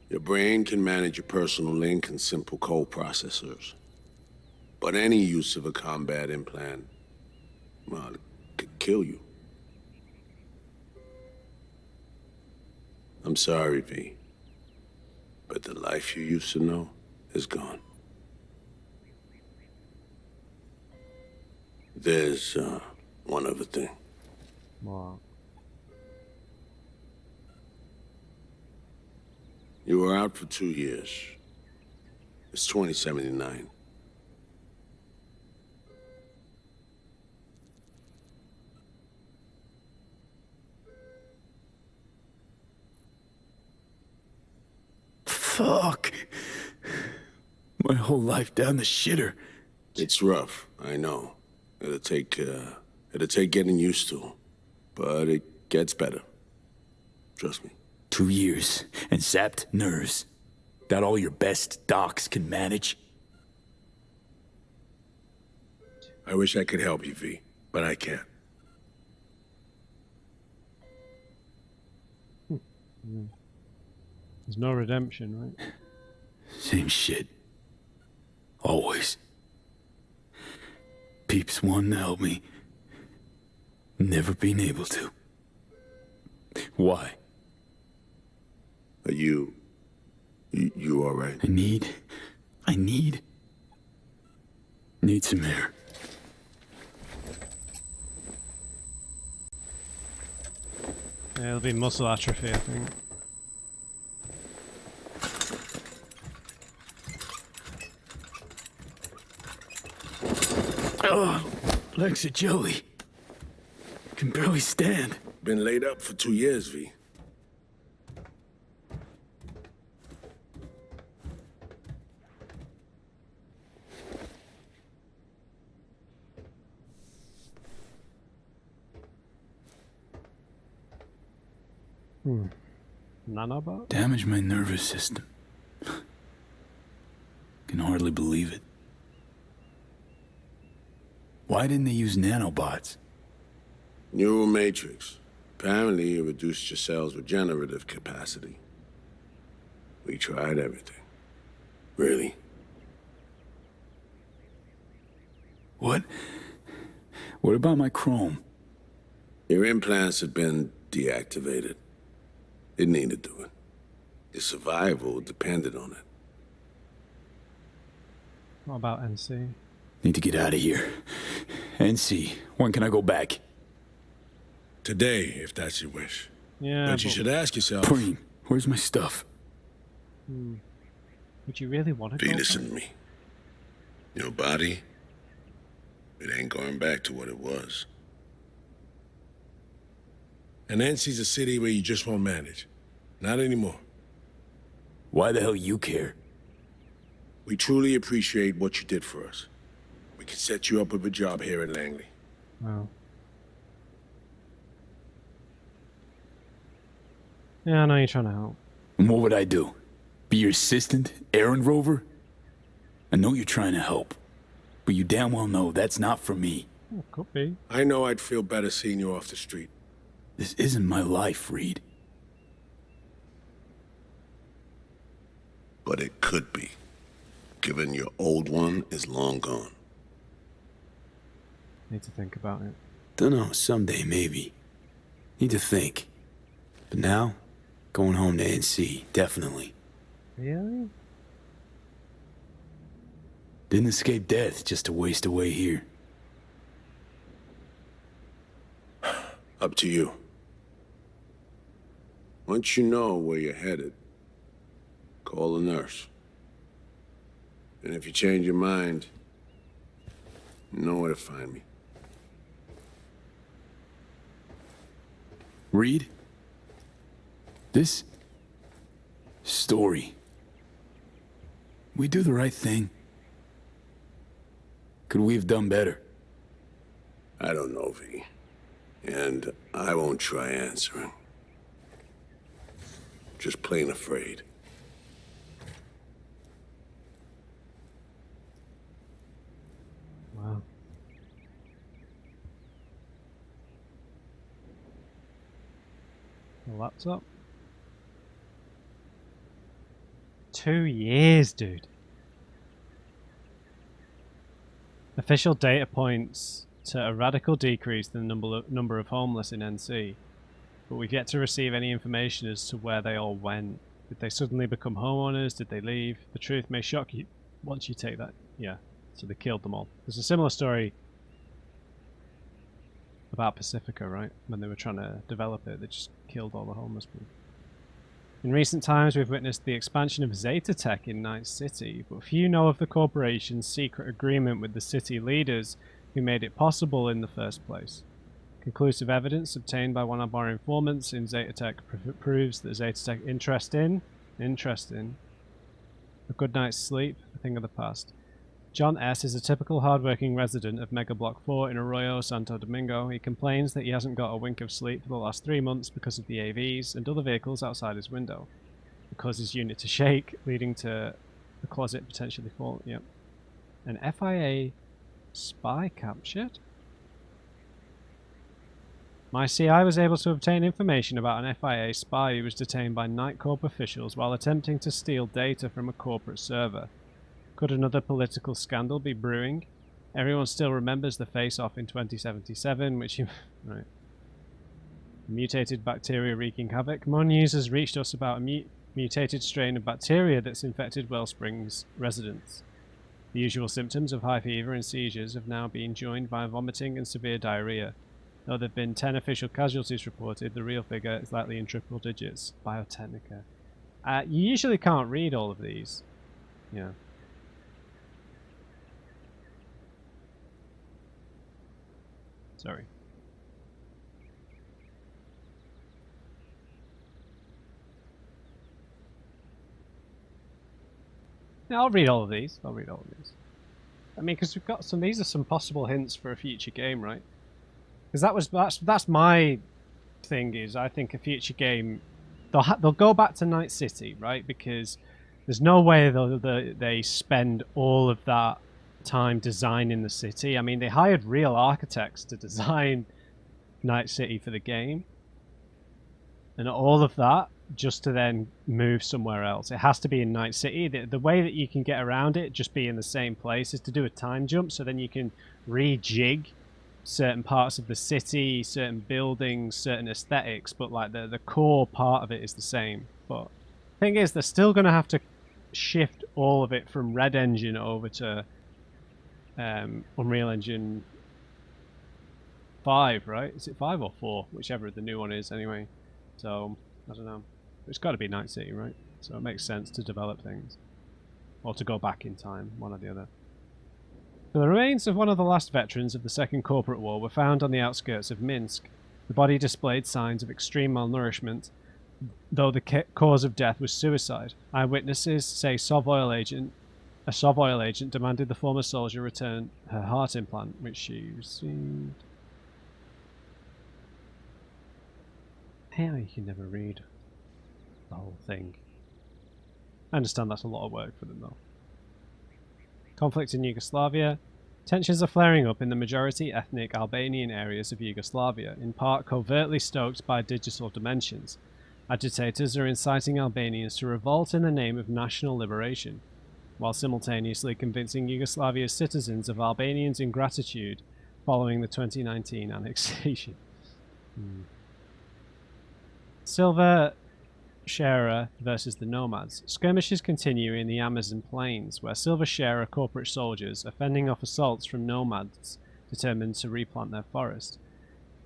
Your brain can manage your personal link and simple code processors. But any use of a combat implant, well, it could kill you. I'm sorry, V. But the life you used to know is gone. There's, one other thing. What? You were out for 2 years. It's 2079. Fuck. My whole life down the shitter. It's rough, I know. It'll take getting used to. But it gets better. Trust me. 2 years and zapped nerves. That all your best docs can manage? I wish I could help you, V, but I can't. There's no redemption, right? Same shit. Always. Peeps wanting to help me. Never been able to. Why? Are you all right? I need some air. Yeah, it'll be muscle atrophy, I think. Oh, legs are jelly. Can barely stand. Been laid up for 2 years, V. Nanobot? Damage my nervous system. Can hardly believe it. Why didn't they use nanobots? Neural matrix. Apparently, it reduced your cell's regenerative capacity. We tried everything. Really? What? What about my chrome? Your implants had been deactivated. Didn't need to do it. Your survival depended on it. What about NC? Need to get out of here. NC, when can I go back? Today, if that's your wish. Yeah, but you should ask yourself... Preem, where's my stuff? Would you really want to V, go listen back? to me. Your body, it ain't going back to what it was. And NC's a city where you just won't manage. Not anymore. Why the hell you care? We truly appreciate what you did for us. We can set you up with a job here in Langley. Wow. Yeah, I know you're trying to help. And what would I do? Be your assistant? Errand rover? I know you're trying to help, but you damn well know that's not for me. Oh, could be. I know I'd feel better seeing you off the street. This isn't my life, Reed. But it could be, given your old one is long gone. Need to think about it. Dunno, someday maybe. Need to think. But now, going home to NC, definitely. Really? Didn't escape death just to waste away here. Up to you. Once you know where you're headed, call a nurse. And if you change your mind, you know where to find me. Reed? This story. We do the right thing. Could we have done better? I don't know, V. And I won't try answering. Just plain afraid. Wow. The laptop? 2 years, dude. Official data points to a radical decrease in the number of homeless in NC, but we've yet to receive any information as to where they all went. Did they suddenly become homeowners? Did they leave? The truth may shock you once you take that. Yeah, so they killed them all. There's a similar story about Pacifica, right? When they were trying to develop it, they just killed all the homeless people. In recent times, we've witnessed the expansion of Zeta Tech in Night City, but few know of the corporation's secret agreement with the city leaders who made it possible in the first place. Conclusive evidence obtained by one of our informants in Zeta Tech proves that Zeta Tech interest in a good night's sleep, a thing of the past. John S. is a typical hard-working resident of Mega Block 4 in Arroyo Santo Domingo. He complains that he hasn't got a wink of sleep for the last 3 months because of the AVs and other vehicles outside his window. It causes his unit to shake, leading to the closet potentially falling. Yep. An FIA spy captured? My CI was able to obtain information about an FIA spy who was detained by Night Corp officials while attempting to steal data from a corporate server. Could another political scandal be brewing? Everyone still remembers the face-off in 2077, which right. Mutated bacteria wreaking havoc. More news has reached us about a mutated strain of bacteria that's infected Wellsprings residents. The usual symptoms of high fever and seizures have now been joined by vomiting and severe diarrhea. Though there have been 10 official casualties reported, the real figure is likely in triple digits. Biotechnica. You usually can't read all of these. Yeah. Sorry. Yeah, I'll read all of these. I mean, because we've got some. These are some possible hints for a future game, right? Because that's my thing. Is I think a future game they'll go back to Night City, right? Because there's no way they spend all of that time designing the city. I mean, they hired real architects to design Night City for the game, and all of that just to then move somewhere else. It has to be in Night City. The way that you can get around it, just be in the same place, is to do a time jump, so then you can rejig certain parts of the city, certain buildings, certain aesthetics, but like the core part of it is the same. But the thing is, they're still going to have to shift all of it from Red Engine over to Unreal Engine 5, right? Is it 5 or 4? Whichever the new one is anyway. So, I don't know. It's got to be Night City, right? So it makes sense to develop things. Or to go back in time, one or the other. The remains of one of the last veterans of the Second Corporate War were found on the outskirts of Minsk. The body displayed signs of extreme malnourishment, though the cause of death was suicide. Eyewitnesses say a Sovoil agent demanded the former soldier return her heart implant, which she received. How you can never read the whole thing. I understand that's a lot of work for them though. Conflict in Yugoslavia. Tensions are flaring up in the majority ethnic Albanian areas of Yugoslavia, in part covertly stoked by digital dimensions. Agitators are inciting Albanians to revolt in the name of national liberation, while simultaneously convincing Yugoslavia's citizens of Albanians' ingratitude following the 2019 annexation. Silver Sharer versus the Nomads. Skirmishes continue in the Amazon plains, where Silver Sharer corporate soldiers are fending off assaults from nomads determined to replant their forest,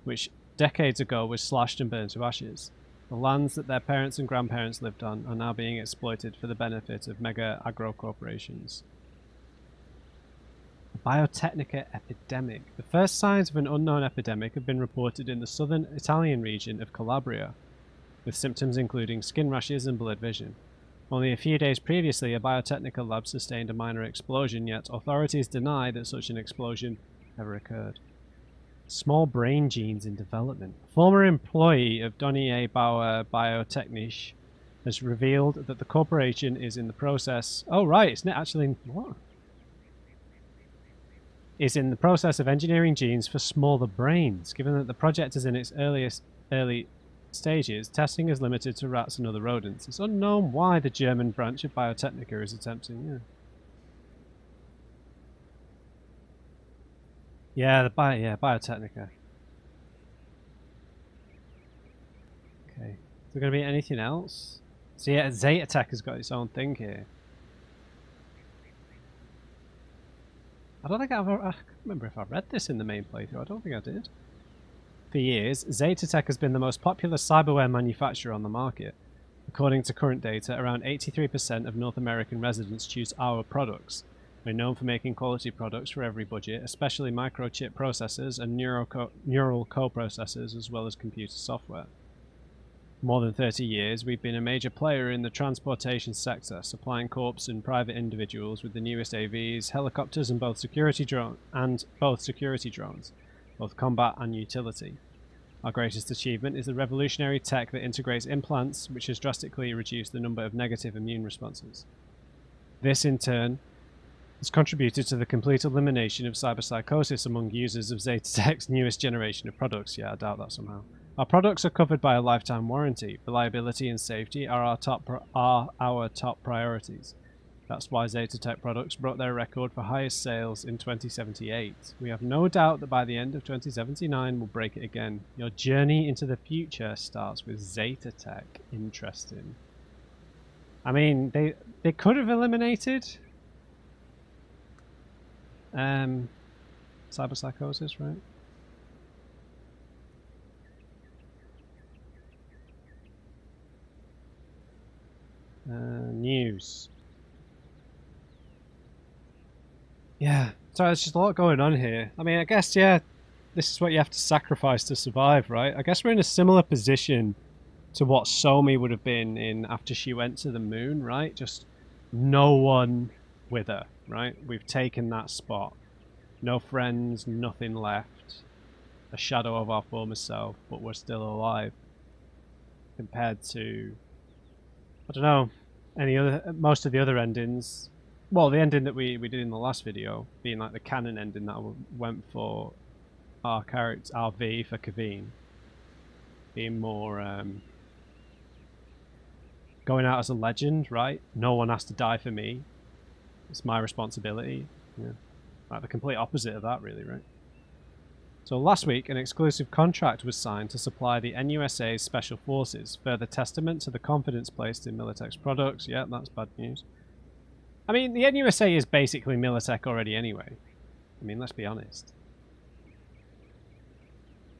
which decades ago was slashed and burned to ashes. The lands that their parents and grandparents lived on are now being exploited for the benefit of mega agro corporations. Biotechnica epidemic. The first signs of an unknown epidemic have been reported in the southern Italian region of Calabria, with symptoms including skin rashes and blurred vision. Only a few days previously, a Biotechnica lab sustained a minor explosion, yet authorities deny that such an explosion ever occurred. Small brain genes in development. A former employee of Donier Bauer Biotechnik has revealed that the corporation is in the process... Oh, right, it's not actually... What? Is in the process of engineering genes for smaller brains. Given that the project is in its early stages, testing is limited to rats and other rodents. It's unknown why the German branch of Biotechnica is attempting... Biotechnica. Okay. Is there going to be anything else? So yeah, Zeta Tech has got its own thing here. I don't think I can't remember if I read this in the main playthrough. I don't think I did. For years, Zeta Tech has been the most popular cyberware manufacturer on the market. According to current data, around 83% of North American residents choose our products. We're known for making quality products for every budget, especially microchip processors and neural coprocessors, as well as computer software. For more than 30 years, we've been a major player in the transportation sector, supplying corps and private individuals with the newest AVs, helicopters, and both security drones, both combat and utility. Our greatest achievement is the revolutionary tech that integrates implants, which has drastically reduced the number of negative immune responses. This, in turn, has contributed to the complete elimination of cyberpsychosis among users of Zeta Tech's newest generation of products. Yeah, I doubt that somehow. Our products are covered by a lifetime warranty. Reliability and safety are our top priorities. That's why Zeta Tech products broke their record for highest sales in 2078. We have no doubt that by the end of 2079 we'll break it again. Your journey into the future starts with Zeta Tech. Interesting. I mean, they could have eliminated cyberpsychosis, right? News. Yeah, so there's just a lot going on here. I mean, I guess, yeah, this is what you have to sacrifice to survive, right? I guess we're in a similar position to what Somi would have been in after she went to the moon, right? Just no one with her, right? We've taken that spot. No friends, nothing left. A shadow of our former self, but we're still alive. compared to, I don't know, most of the other endings. Well, the ending that we did in the last video, being like the canon ending that I went for our character, our V for Kaveen, being more going out as a legend, right? No one has to die for me. It's my responsibility. Yeah. Like the complete opposite of that, really, right? So last week, an exclusive contract was signed to supply the NUSA's Special Forces, further testament to the confidence placed in Militech's products. Yeah, that's bad news. I mean, the NUSA is basically Militech already anyway. I mean, let's be honest.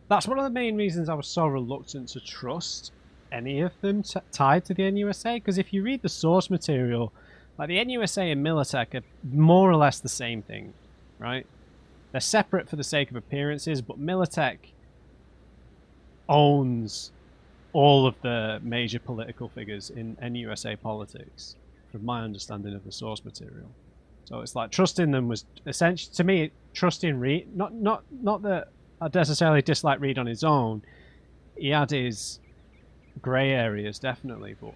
That's one of the main reasons I was so reluctant to trust any of them tied to the NUSA, because if you read the source material, like the NUSA and Militech are more or less the same thing, right? They're separate for the sake of appearances, but Militech owns all of the major political figures in NUSA politics, from my understanding of the source material. So it's like trusting them was essentially, to me, trusting Reed. Not that I necessarily dislike Reed on his own. He had his grey areas, definitely, but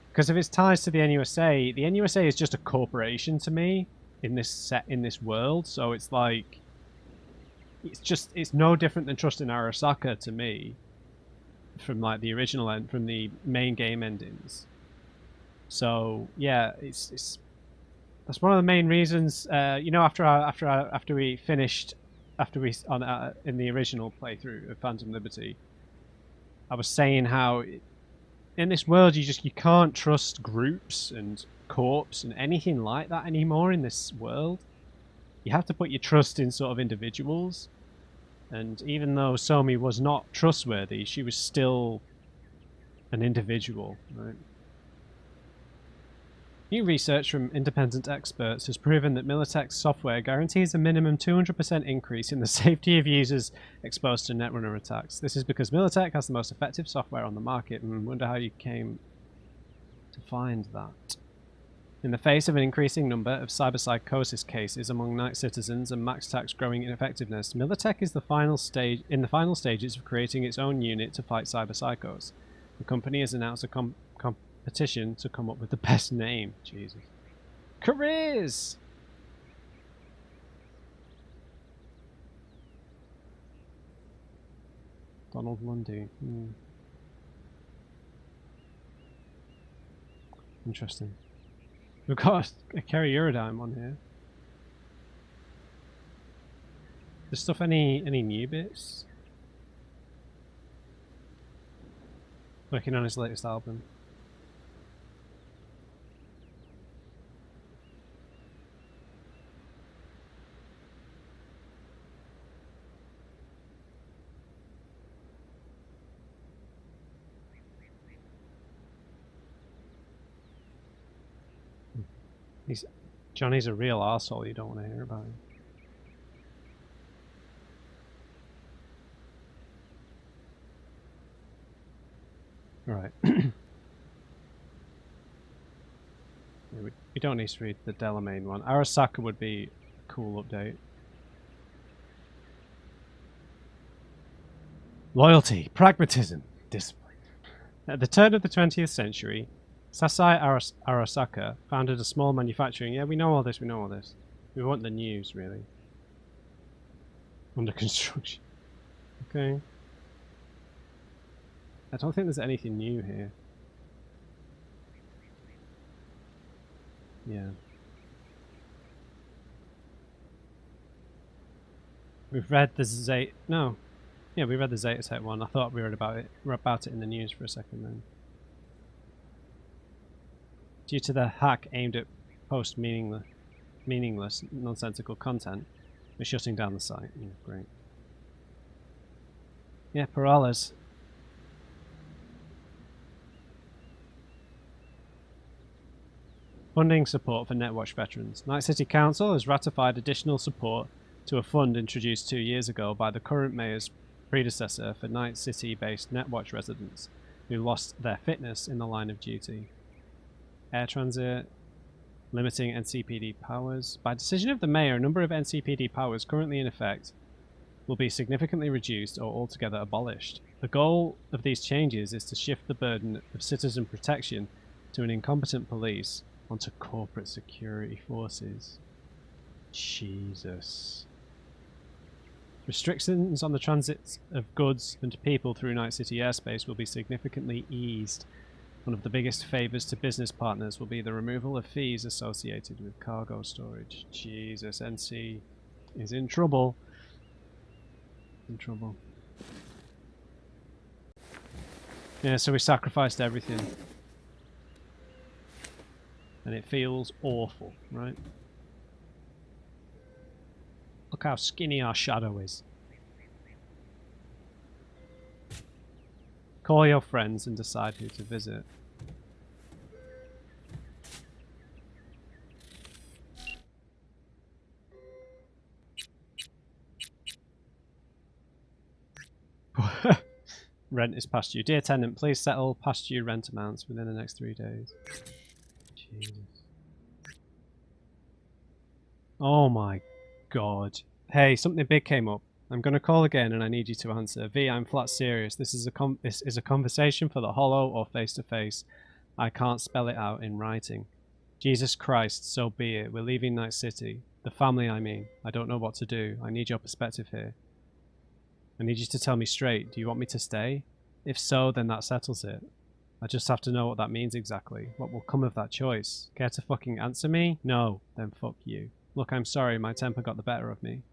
because of his ties to the NUSA is just a corporation to me in this world. So it's like it's no different than trusting Arasaka to me from like the original end, from the main game endings. So yeah, it's that's one of the main reasons. You know, after we finished, in the original playthrough of Phantom Liberty, I was saying how in this world you can't trust groups and corps and anything like that anymore in this world. You have to put your trust in sort of individuals. And even though Somi was not trustworthy, she was still an individual, right? New research from independent experts has proven that Militech's software guarantees a minimum 200% increase in the safety of users exposed to Netrunner attacks. This is because Militech has the most effective software on the market, and wonder how you came to find that. In the face of an increasing number of cyberpsychosis cases among night citizens and MaxTaC's growing ineffectiveness, Militech is in the final stages of creating its own unit to fight cyberpsychos. The company has announced a competition to come up with the best name. Jesus. Careers! Donald Lundy. Interesting. We've got a Kerry Uridime on here. There's stuff, any new bits? Working on his latest album. Johnny's a real arsehole, you don't want to hear about him. Right. We don't need to read the Delamain one. Arasaka would be a cool update. Loyalty, pragmatism, discipline. At the turn of the 20th century, Sasai Arasaka founded a small manufacturing... Yeah, we know all this, We want the news, really. Under construction. Okay. I don't think there's anything new here. Yeah. We've read the Zeta... No. Yeah, we read the Zeta Tech one. I thought we were about it in the news for a second then. Due to the hack aimed at meaningless, nonsensical content, we're shutting down the site. Yeah, great. Yeah, Perales. Funding support for Netwatch veterans. Night City Council has ratified additional support to a fund introduced 2 years ago by the current mayor's predecessor for Night City-based Netwatch residents who lost their fitness in the line of duty. Air transit, limiting NCPD powers. By decision of the mayor, a number of NCPD powers currently in effect will be significantly reduced or altogether abolished. The goal of these changes is to shift the burden of citizen protection to an incompetent police onto corporate security forces. Jesus. Restrictions on the transit of goods and people through Night City airspace will be significantly eased. One of the biggest favours to business partners will be the removal of fees associated with cargo storage. Jesus, NC is in trouble. In trouble. Yeah, so we sacrificed everything. And it feels awful, right? Look how skinny our shadow is. Call your friends and decide who to visit. Rent is past due. Dear tenant, please settle past due rent amounts within the next 3 days. Jesus. Oh my god. Hey, something big came up. I'm going to call again and I need you to answer. V, I'm flat serious. This is a conversation for the hollow or face to face. I can't spell it out in writing. Jesus Christ, so be it. We're leaving Night City. The family, I mean. I don't know what to do. I need your perspective here. I need you to tell me straight. Do you want me to stay? If so, then that settles it. I just have to know what that means exactly. What will come of that choice? Care to fucking answer me? No. Then fuck you. Look, I'm sorry. My temper got the better of me.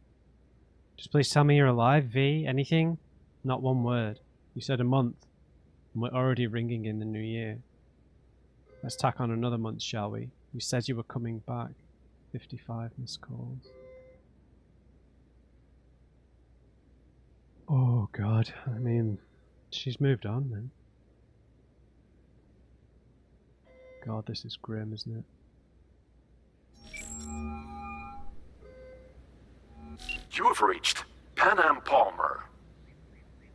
Just please tell me you're alive, V. Anything? Not one word. You said a month. And we're already ringing in the new year. Let's tack on another month, shall we? You said you were coming back. 55 missed calls. Oh god, I mean, she's moved on then. God, this is grim, isn't it? You have reached Pan Am Palmer.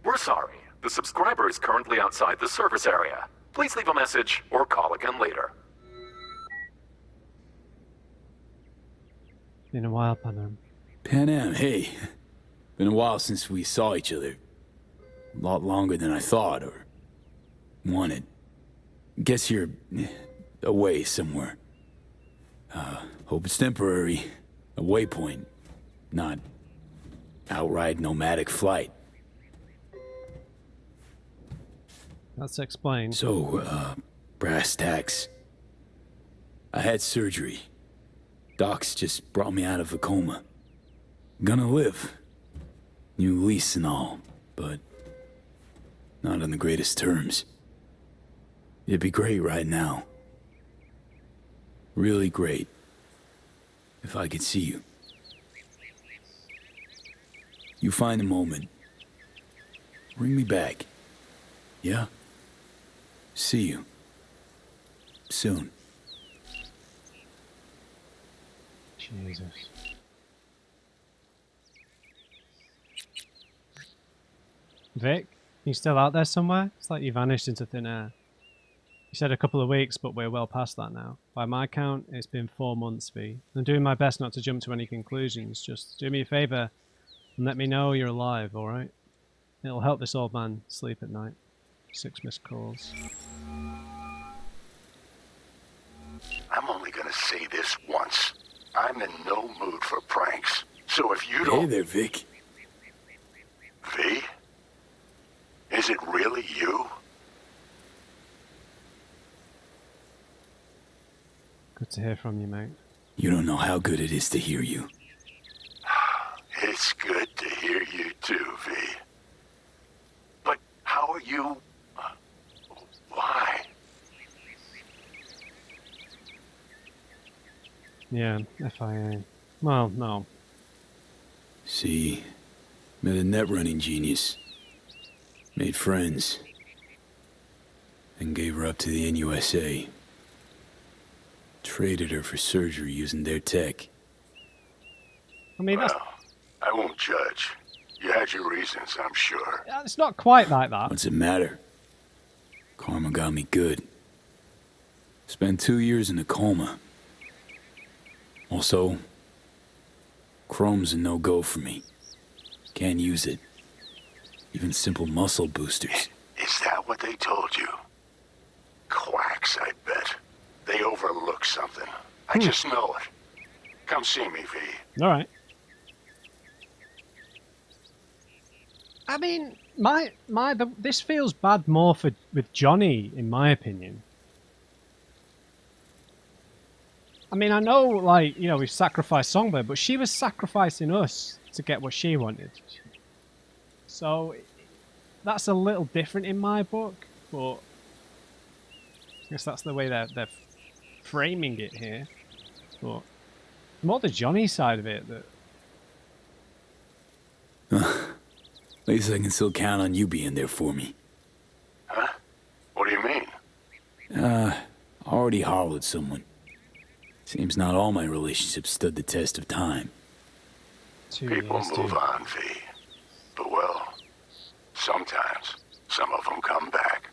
We're sorry, the subscriber is currently outside the service area. Please leave a message or call again later. Been a while, Pan Am. Pan Am, hey. Been a while since we saw each other. A lot longer than I thought or wanted. Guess you're away somewhere. Hope it's temporary. A waypoint, not outright nomadic flight. That's explained. So, brass tacks. I had surgery. Docs just brought me out of a coma. Gonna live. New lease and all, but not on the greatest terms. It'd be great right now. Really great. If I could see you. You find a moment. Bring me back. Yeah? See you. Soon. Jesus. Vic, you still out there somewhere? It's like you vanished into thin air. You said a couple of weeks, but we're well past that now. By my count, it's been 4 months, V. I'm doing my best not to jump to any conclusions. Just do me a favour and let me know you're alive, alright? It'll help this old man sleep at night. 6 missed calls. I'm only gonna say this once. I'm in no mood for pranks. So if you don't... Hey there, Vic. V? Is it really you? Good to hear from you, mate. You don't know how good it is to hear you. It's good to hear you too, V. But how are you... Why? Yeah, FIA. Well, no. See, met a net running genius. Made friends. And gave her up to the NUSA. Traded her for surgery using their tech. I mean, that's... Well, I won't judge. You had your reasons, I'm sure. It's not quite like that. What's it matter? Karma got me good. Spent 2 years in a coma. Also, Chrome's a no-go for me. Can't use it. Even simple muscle boosters. Is that what they told you? Quacks, I bet. They overlook something. I just know it. Come see me, V. All right. I mean, this feels bad more with Johnny, in my opinion. I mean, I know, like, you know, we've sacrificed Songbird, but she was sacrificing us to get what she wanted. So, that's a little different in my book, but I guess that's the way they're framing it here. But more the Johnny side of it that... At least I can still count on you being there for me. Huh? What do you mean? Already hollowed someone. Seems not all my relationships stood the test of time. People move on, V. But well, sometimes some of them come back.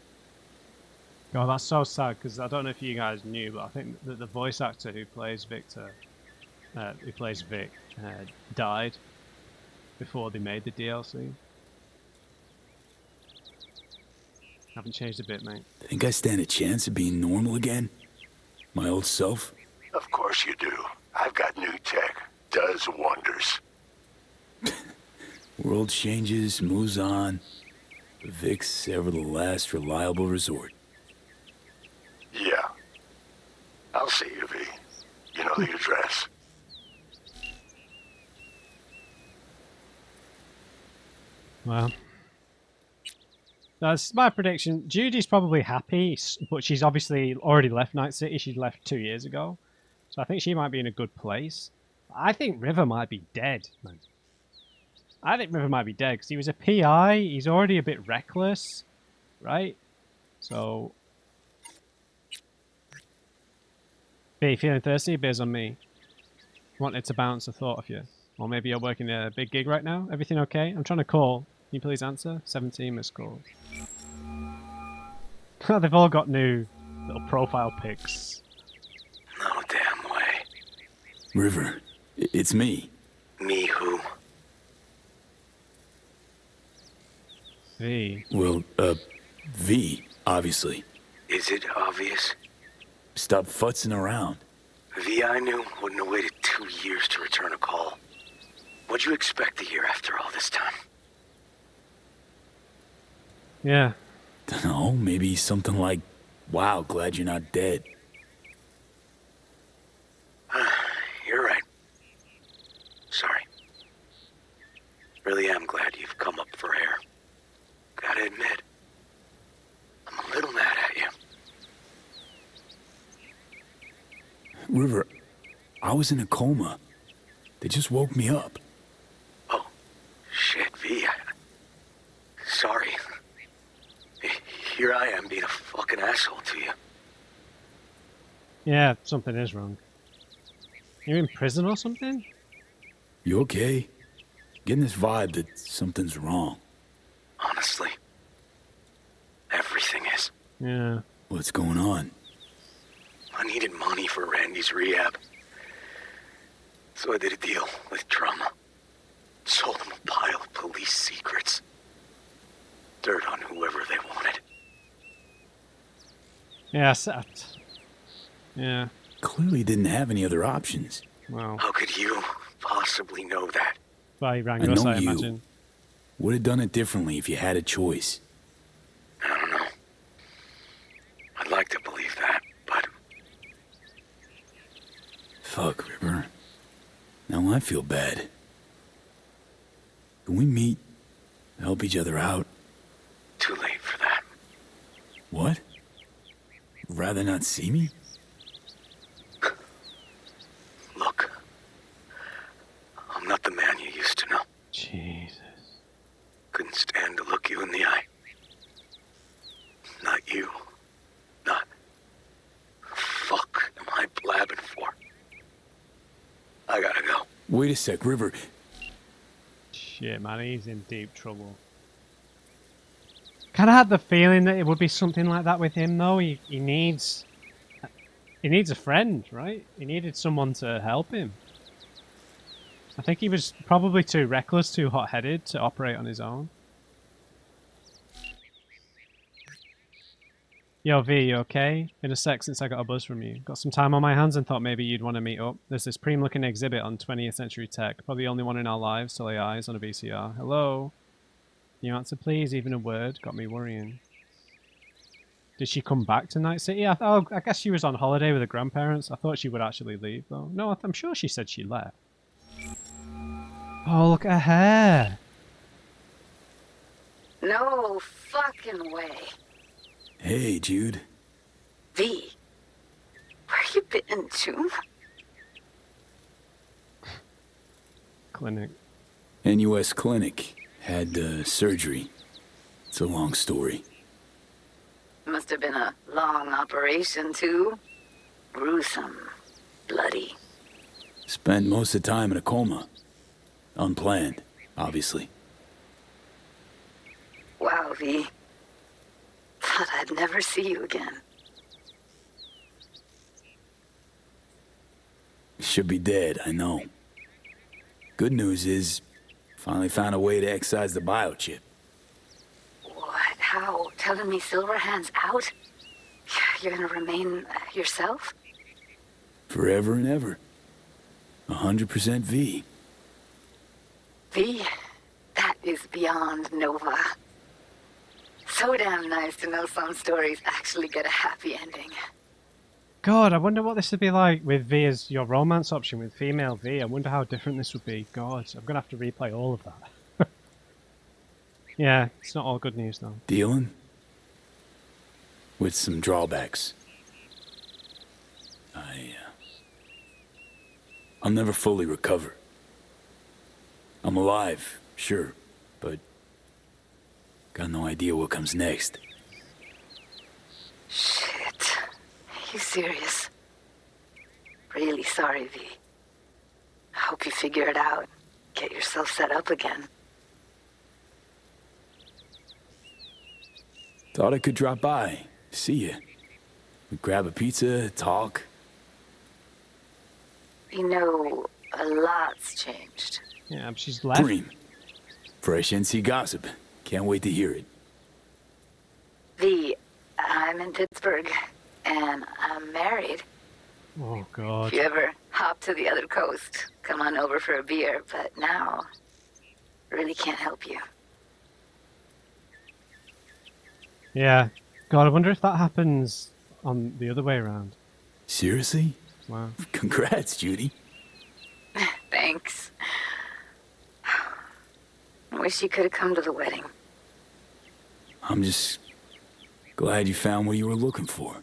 God, that's so sad, because I don't know if you guys knew, but I think that the voice actor who plays Victor, who plays Vic, died before they made the DLC. Haven't changed a bit, mate. Think I stand a chance of being normal again? My old self? Of course you do. I've got new tech. Does wonders. World changes, moves on. Vic's ever the last reliable resort. Yeah. I'll see you, V. You know the address. Well, that's my prediction. Judy's probably happy, but she's obviously already left Night City. She left 2 years ago. So I think she might be in a good place. I think River might be dead, man. I think River might be dead because he was a PI. He's already a bit reckless, right? So, B, feeling thirsty? Beers on me. Wanted to bounce a thought off you. Or maybe you're working a big gig right now. Everything okay? I'm trying to call. Can you please answer? 17 missed calls. They've all got new little profile pics. No damn way. River, it's me. Me who? V. Well, V, obviously. Is it obvious? Stop futzing around. V I knew wouldn't have waited 2 years to return a call. What'd you expect to hear after all this time? Yeah. Dunno, maybe something like, wow, glad you're not dead. You're right. Sorry. Really am glad you've come up for air. Gotta admit, I'm a little mad at you. River, I was in a coma. They just woke me up. Oh, shit, V. Sorry. Here I am being a fucking asshole to you. Yeah, something is wrong. You're in prison or something? You okay? Getting this vibe that something's wrong. Honestly, everything is. Yeah. What's going on? I needed money for Randy's rehab. So I did a deal with Trauma. Sold him a pile of police secrets. Dirt on whoever they wanted. Yeah, sad. Yeah. Clearly didn't have any other options. Well. How could you possibly know that? Why he rang us, I imagine. Would have done it differently if you had a choice. I don't know. I'd like to believe that, but... Fuck, River. Now I feel bad. Can we meet? Help each other out? Too late for that. What? Rather not see me? Look. I'm not the man you used to know. Jesus. Couldn't stand to look you in the eye. Not you. Not... Fuck am I blabbing for? I gotta go. Wait a sec, River. Shit, man, he's in deep trouble. Kind of had the feeling that it would be something like that with him, though. He needs a friend, right? He needed someone to help him. I think he was probably too reckless, too hot-headed to operate on his own. Yo, V, you okay? Been a sec since I got a buzz from you. Got some time on my hands and thought maybe you'd want to meet up. There's this preem-looking exhibit on 20th century tech. Probably the only one in our lives to lay eyes on a VCR. Hello? Can you answer, please? Even a word? Got me worrying. Did she come back to Night City? I guess she was on holiday with her grandparents. I thought she would actually leave, though. No, I'm sure she said she left. Oh, look at her hair. No fucking way. Hey, Jude. V, where you been to? Clinic. NUS Clinic. Had surgery. It's a long story. Must have been a long operation, too. Gruesome. Bloody. Spent most of the time in a coma. Unplanned, obviously. Wow, V. Thought I'd never see you again. Should be dead, I know. Good news is, finally found a way to excise the biochip. What? How? Telling me Silverhand's out? You're gonna remain yourself? Forever and ever. 100% V. V, that is beyond Nova. So damn nice to know some stories actually get a happy ending. God, I wonder what this would be like with V as your romance option with female V. I wonder how different this would be. God, I'm going to have to replay all of that. Yeah, it's not all good news though. Dealing with some drawbacks. I'll never fully recover. I'm alive, sure, but got no idea what comes next. Shit. You serious? Really sorry, V. Hope you figure it out. Get yourself set up again. Thought I could drop by, see you. We'd grab a pizza, talk. You know, a lot's changed. Yeah, she's left. Dream. Fresh NC gossip. Can't wait to hear it. V, I'm in Pittsburgh, and I'm married. Oh, God. If you ever hop to the other coast, come on over for a beer, but now, really can't help you. Yeah. God, I wonder if that happens on the other way around. Seriously? Wow. Congrats, Judy. Thanks. I wish you could have come to the wedding. I'm just glad you found what you were looking for.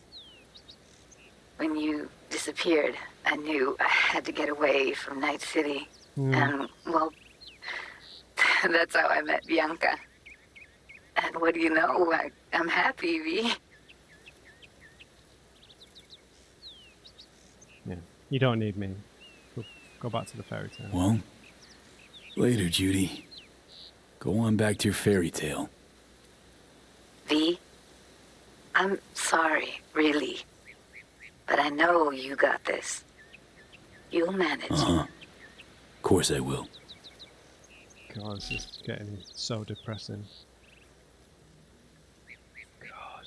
When you disappeared, I knew I had to get away from Night City. And, well, that's how I met Bianca. And what do you know? I'm happy, V. Yeah. You don't need me. Go back to the fairy tale. Well, later, Judy. Go on back to your fairy tale. V, I'm sorry, really. But I know you got this. You'll manage. Uh-huh. Of course I will. God, this is getting so depressing. God.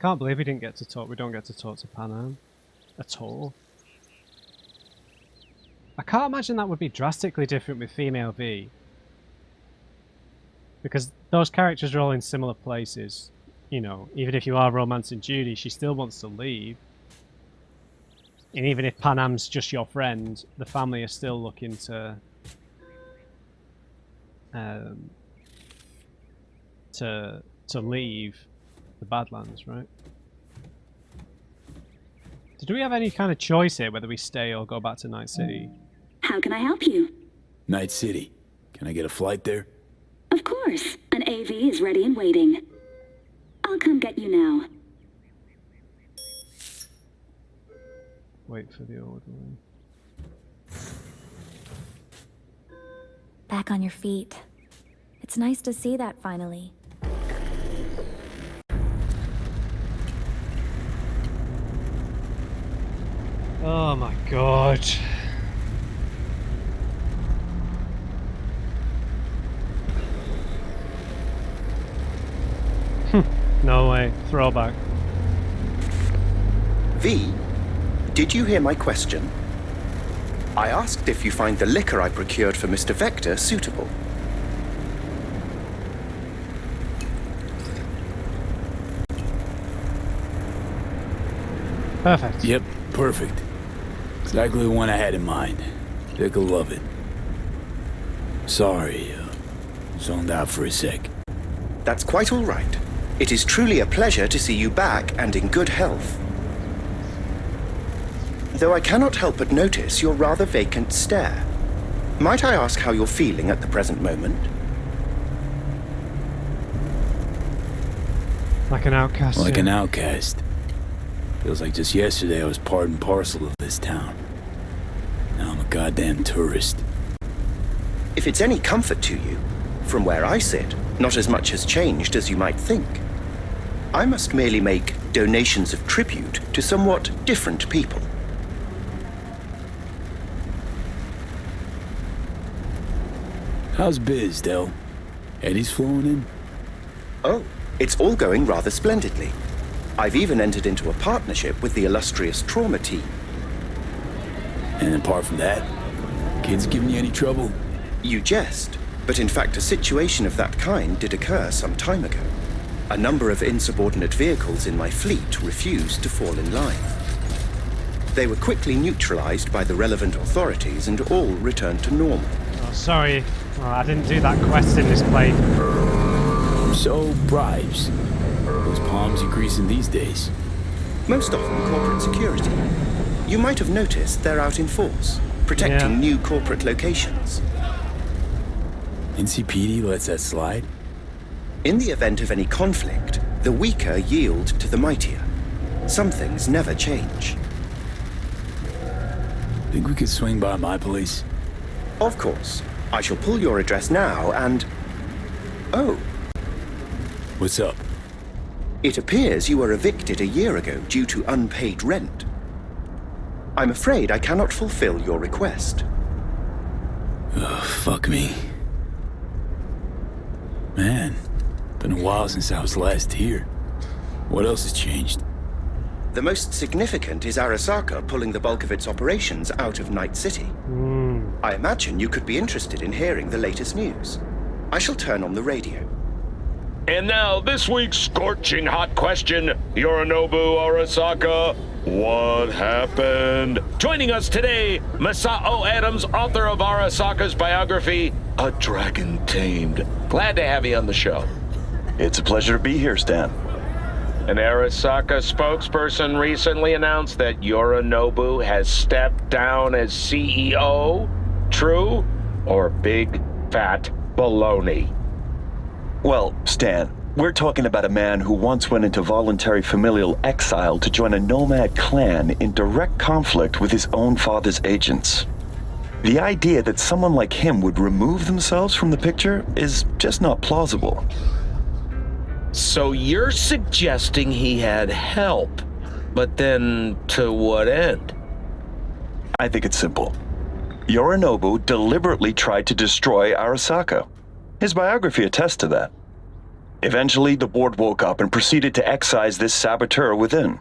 Can't believe we don't get to talk to Panam at all. I can't imagine that would be drastically different with female V. Because those characters are all in similar places. You know, even if you are romancing Judy, she still wants to leave. And even if Panam's just your friend, the family are still looking to leave the Badlands, right? So do we have any kind of choice here whether we stay or go back to Night City? How can I help you? Night City. Can I get a flight there? Of course. An AV is ready and waiting. I'll come get you now. Wait for the orderly. Back on your feet. It's nice to see that finally. Oh my god. No way. Throwback. V, did you hear my question? I asked if you find the liquor I procured for Mr. Vector suitable. Perfect. Yep, perfect. Exactly the one I had in mind. Dick'll love it. Sorry, zoned out for a sec. That's quite all right. It is truly a pleasure to see you back and in good health. Though I cannot help but notice your rather vacant stare. Might I ask how you're feeling at the present moment? Like an outcast. Like an outcast. Feels like just yesterday I was part and parcel of this town. Now I'm a goddamn tourist. If it's any comfort to you, from where I sit, not as much has changed as you might think. I must merely make donations of tribute to somewhat different people. How's biz, Del? Eddie's flowing in? Oh, it's all going rather splendidly. I've even entered into a partnership with the illustrious trauma team. And apart from that, kids giving you any trouble? You jest, but in fact a situation of that kind did occur some time ago. A number of insubordinate vehicles in my fleet refused to fall in line. They were quickly neutralized by the relevant authorities and all returned to normal. Oh, sorry. Oh, I didn't do that quest in this playthrough. So, bribes. Those palms you greasing these days? Most often corporate security. You might have noticed they're out in force, protecting new corporate locations. NCPD lets that slide? In the event of any conflict, the weaker yield to the mightier. Some things never change. Think we could swing by my place? Of course. I shall pull your address now and... Oh. What's up? It appears you were evicted a year ago due to unpaid rent. I'm afraid I cannot fulfill your request. Oh, fuck me. Man, been a while since I was last here. What else has changed? The most significant is Arasaka pulling the bulk of its operations out of Night City. I imagine you could be interested in hearing the latest news. I shall turn on the radio. And now, this week's scorching hot question, Yorinobu Arasaka, what happened? Joining us today, Masao Adams, author of Arasaka's biography, A Dragon Tamed. Glad to have you on the show. It's a pleasure to be here, Stan. An Arasaka spokesperson recently announced that Yorinobu has stepped down as CEO. True or big fat baloney? Well, Stan, we're talking about a man who once went into voluntary familial exile to join a nomad clan in direct conflict with his own father's agents. The idea that someone like him would remove themselves from the picture is just not plausible. So you're suggesting he had help, but then to what end? I think it's simple. Yorinobu deliberately tried to destroy Arasaka. His biography attests to that. Eventually, the board woke up and proceeded to excise this saboteur within.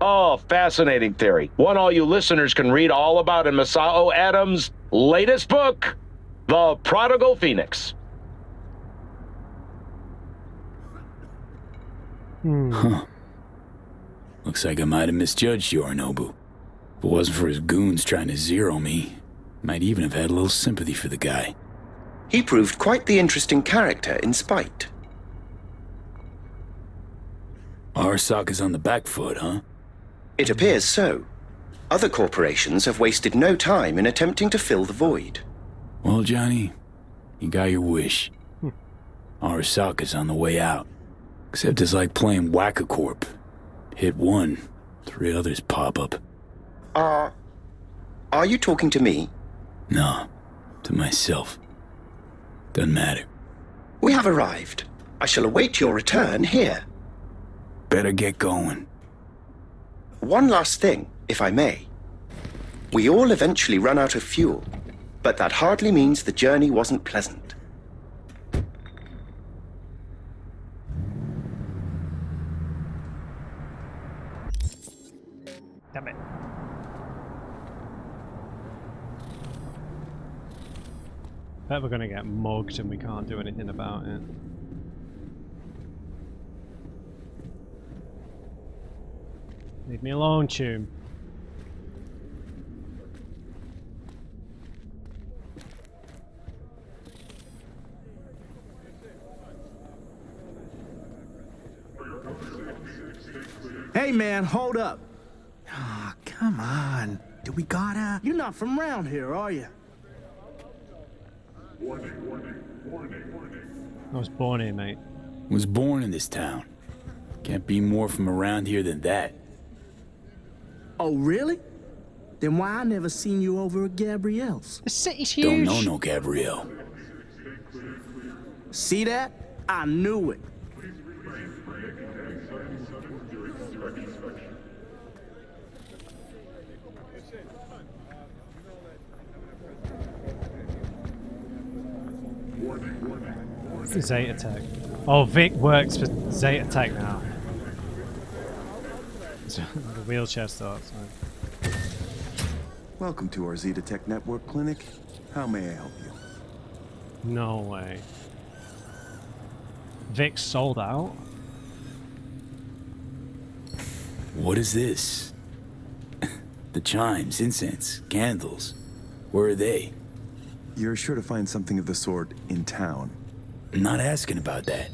Oh, fascinating theory. One all you listeners can read all about in Masao Adams' latest book, The Prodigal Phoenix. Huh. Looks like I might have misjudged Yorinobu. If it wasn't for his goons trying to zero me, might even have had a little sympathy for the guy. He proved quite the interesting character in spite. Arasaka's on the back foot, huh? It appears so. Other corporations have wasted no time in attempting to fill the void. Well, Johnny, you got your wish. Arasaka's on the way out. Except it's like playing Whack-A-Corp. Hit one, 3 others pop up. Are you talking to me? No, to myself. Doesn't matter. We have arrived. I shall await your return here. Better get going. One last thing, if I may. We all eventually run out of fuel, but that hardly means the journey wasn't pleasant. Bet we're gonna get mugged and we can't do anything about it. Leave me alone, Tune. Hey man, hold up. Ah, come on. Do we gotta? You're not from around here, are you? I was born here, mate. Was born in this town. Can't be more from around here than that. Oh, really? Then why I never seen you over at Gabrielle's? The city's huge. Don't know no Gabrielle. See that? I knew it. Zeta Tech. Oh, Vic works for Zeta Tech now. The wheelchair starts. Right. Welcome to our Zeta Tech Network Clinic. How may I help you? No way. Vic sold out? What is this? The chimes, incense, candles. Where are they? You're sure to find something of the sort in town. I'm not asking about that.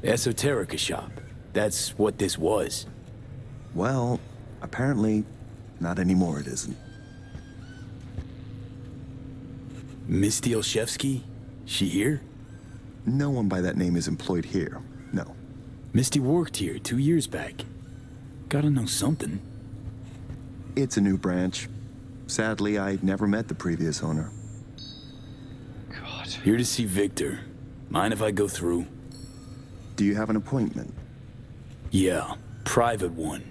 Esoterica shop. That's what this was. Well, apparently, not anymore it isn't. Misty Olszewski? She here? No one by that name is employed here, no. Misty worked here 2 years back. Gotta know something. It's a new branch. Sadly, I never met the previous owner. God. Here to see Victor. Mind if I go through? Do you have an appointment? Yeah, private one.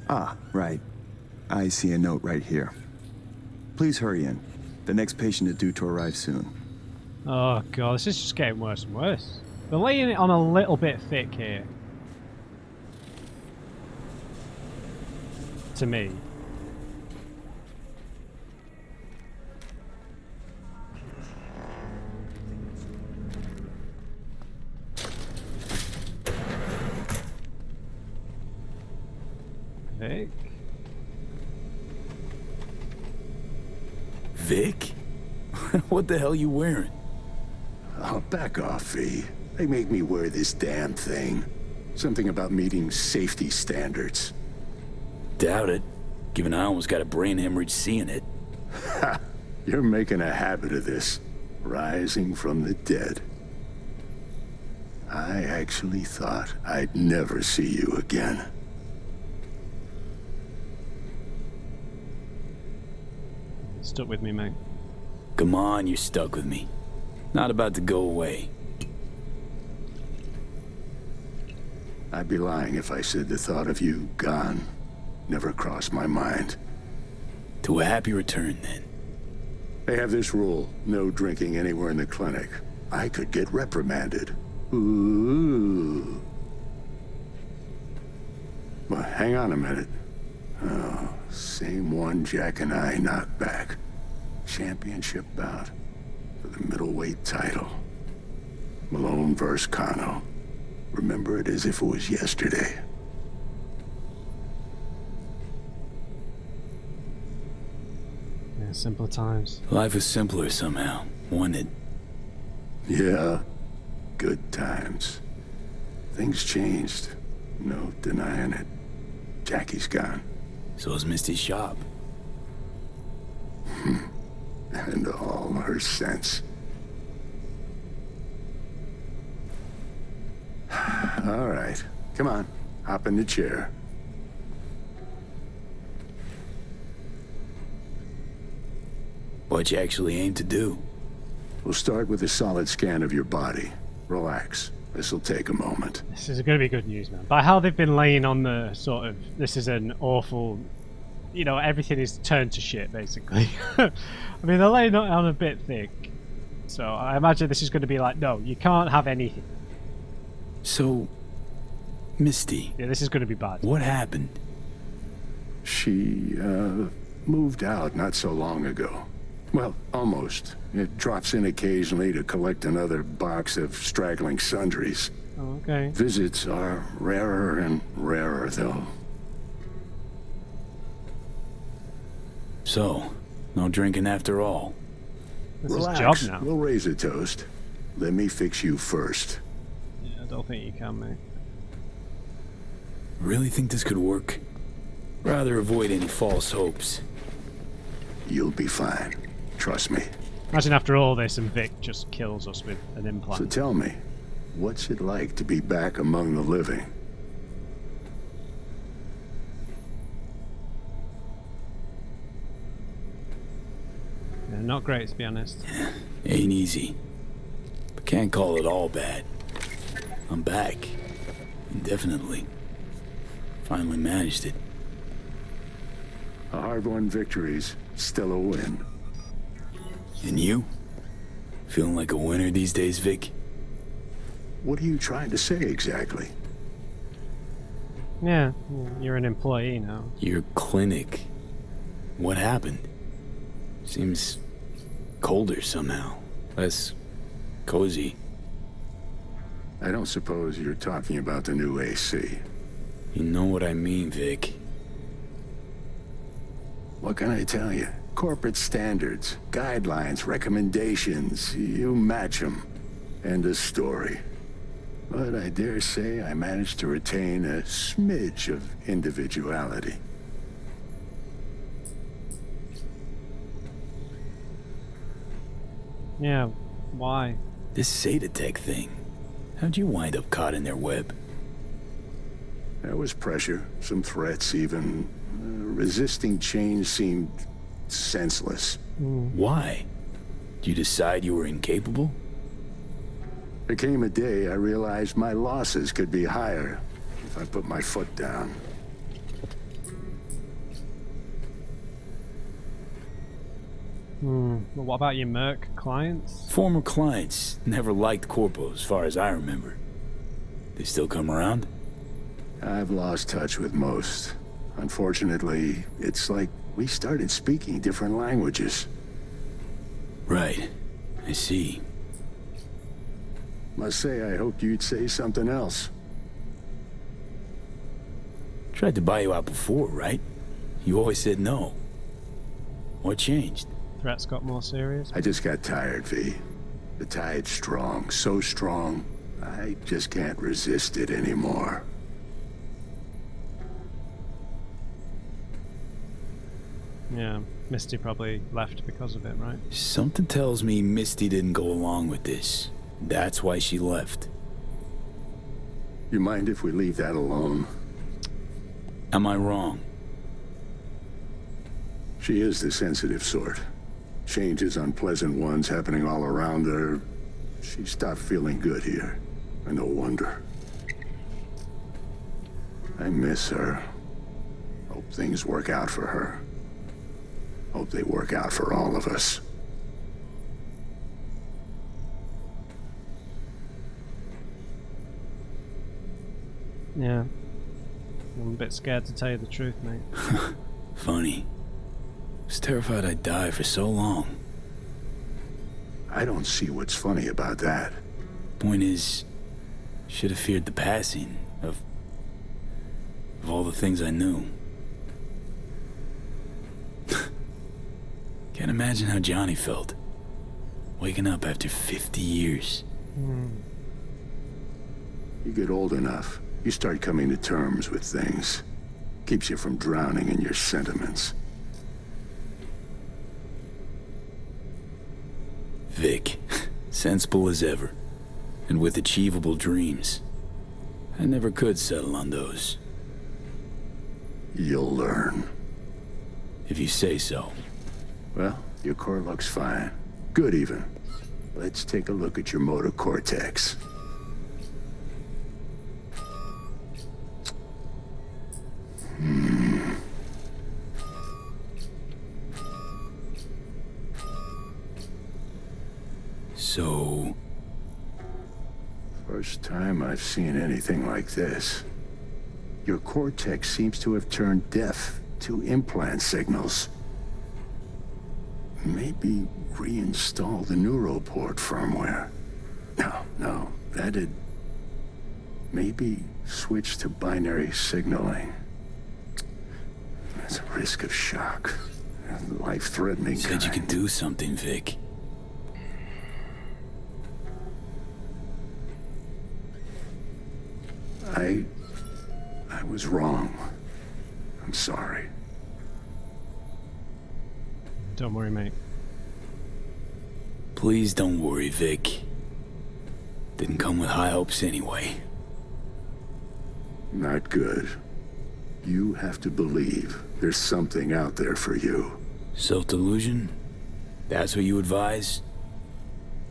Ah, right. I see a note right here. Please hurry in. The next patient is due to arrive soon. Oh god, this is just getting worse and worse. They're laying it on a little bit thick here. To me. Vic? Vic? What the hell you wearing? Oh, back off, V. They make me wear this damn thing. Something about meeting safety standards. Doubt it, given I almost got a brain hemorrhage seeing it. Ha! You're making a habit of this. Rising from the dead. I actually thought I'd never see you again. Stuck with me, mate. Come on, you're stuck with me. Not about to go away. I'd be lying if I said the thought of you gone never crossed my mind. To a happy return, then. They have this rule, no drinking anywhere in the clinic. I could get reprimanded. Ooh. Well, hang on a minute. Oh, same one Jack and I knocked back. Championship bout for the middleweight title. Malone versus Kano. Remember it as if it was yesterday. Yeah, simpler times. Life is simpler somehow, wasn't it? Yeah, good times. Things changed. No denying it. Jackie's gone. So is Misty's shop. And all her sense. All right, come on, hop in the chair. What you actually aim to do? We'll start with a solid scan of your body. Relax. This'll take a moment. This is going to be good news, man. By how they've been laying on the sort of, this is an awful, you know, everything is turned to shit, basically. I mean, they're laying it on a bit thick. So I imagine this is going to be like, no, you can't have anything. So, Misty. Yeah, this is going to be bad. What happened? She, moved out not so long ago. Well, almost. It drops in occasionally to collect another box of straggling sundries. Oh, okay. Visits are rarer and rarer, though. So, no drinking after all. Relax. Job now. We'll raise a toast. Let me fix you first. Yeah, I don't think you can, mate. Really think this could work? Rather avoid any false hopes. You'll be fine. Trust me. Imagine after all this and Vic just kills us with an implant. So tell me, what's it like to be back among the living? Yeah, not great, to be honest. Ain't easy. But can't call it all bad. I'm back. Indefinitely. Finally managed it. A hard-won victory's still a win. And you? Feeling like a winner these days, Vic? What are you trying to say exactly? Yeah, you're an employee now. Your clinic. What happened? Seems colder somehow. Less cozy. I don't suppose you're talking about the new AC. You know what I mean, Vic. What can I tell you? Corporate standards, guidelines, recommendations, you match them. End of story. But I dare say I managed to retain a smidge of individuality. Yeah, why? This Zetatech thing. How'd you wind up caught in their web? There was pressure, some threats even. Resisting change seemed senseless. Why? Did you decide you were incapable? There came a day I realized my losses could be higher if I put my foot down. But what about your Merc clients? Former clients never liked Corpo as far as I remember. They still come around? I've lost touch with most. Unfortunately, it's like we started speaking different languages. Right. I see. Must say I hoped you'd say something else. Tried to buy you out before, right? You always said no. What changed? Threats got more serious? I just got tired, V. The tide's strong, so strong, I just can't resist it anymore. Yeah, Misty probably left because of it, right? Something tells me Misty didn't go along with this. That's why she left. You mind if we leave that alone? Am I wrong? She is the sensitive sort. Changes, unpleasant ones happening all around her. She stopped feeling good here. And no wonder. I miss her. Hope things work out for her. Hope they work out for all of us. Yeah. I'm a bit scared to tell you the truth, mate. Funny. I was terrified I'd die for so long. I don't see what's funny about that. Point is, should have feared the passing of all the things I knew. Can't imagine how Johnny felt. Waking up after 50 years. You get old enough, you start coming to terms with things. Keeps you from drowning in your sentiments. Vic, sensible as ever, and with achievable dreams. I never could settle on those. You'll learn. If you say so. Well, your core looks fine. Good even. Let's take a look at your motor cortex. So... First time I've seen anything like this. Your cortex seems to have turned deaf to implant signals. Maybe reinstall the neuroport firmware. No, that'd... Maybe switch to binary signaling. That's a risk of shock. Life-threatening. Said you could do something, Vic. I was wrong. I'm sorry. Don't worry, mate. Please don't worry, Vic. Didn't come with high hopes anyway. Not good. You have to believe there's something out there for you. Self-delusion? That's what you advise?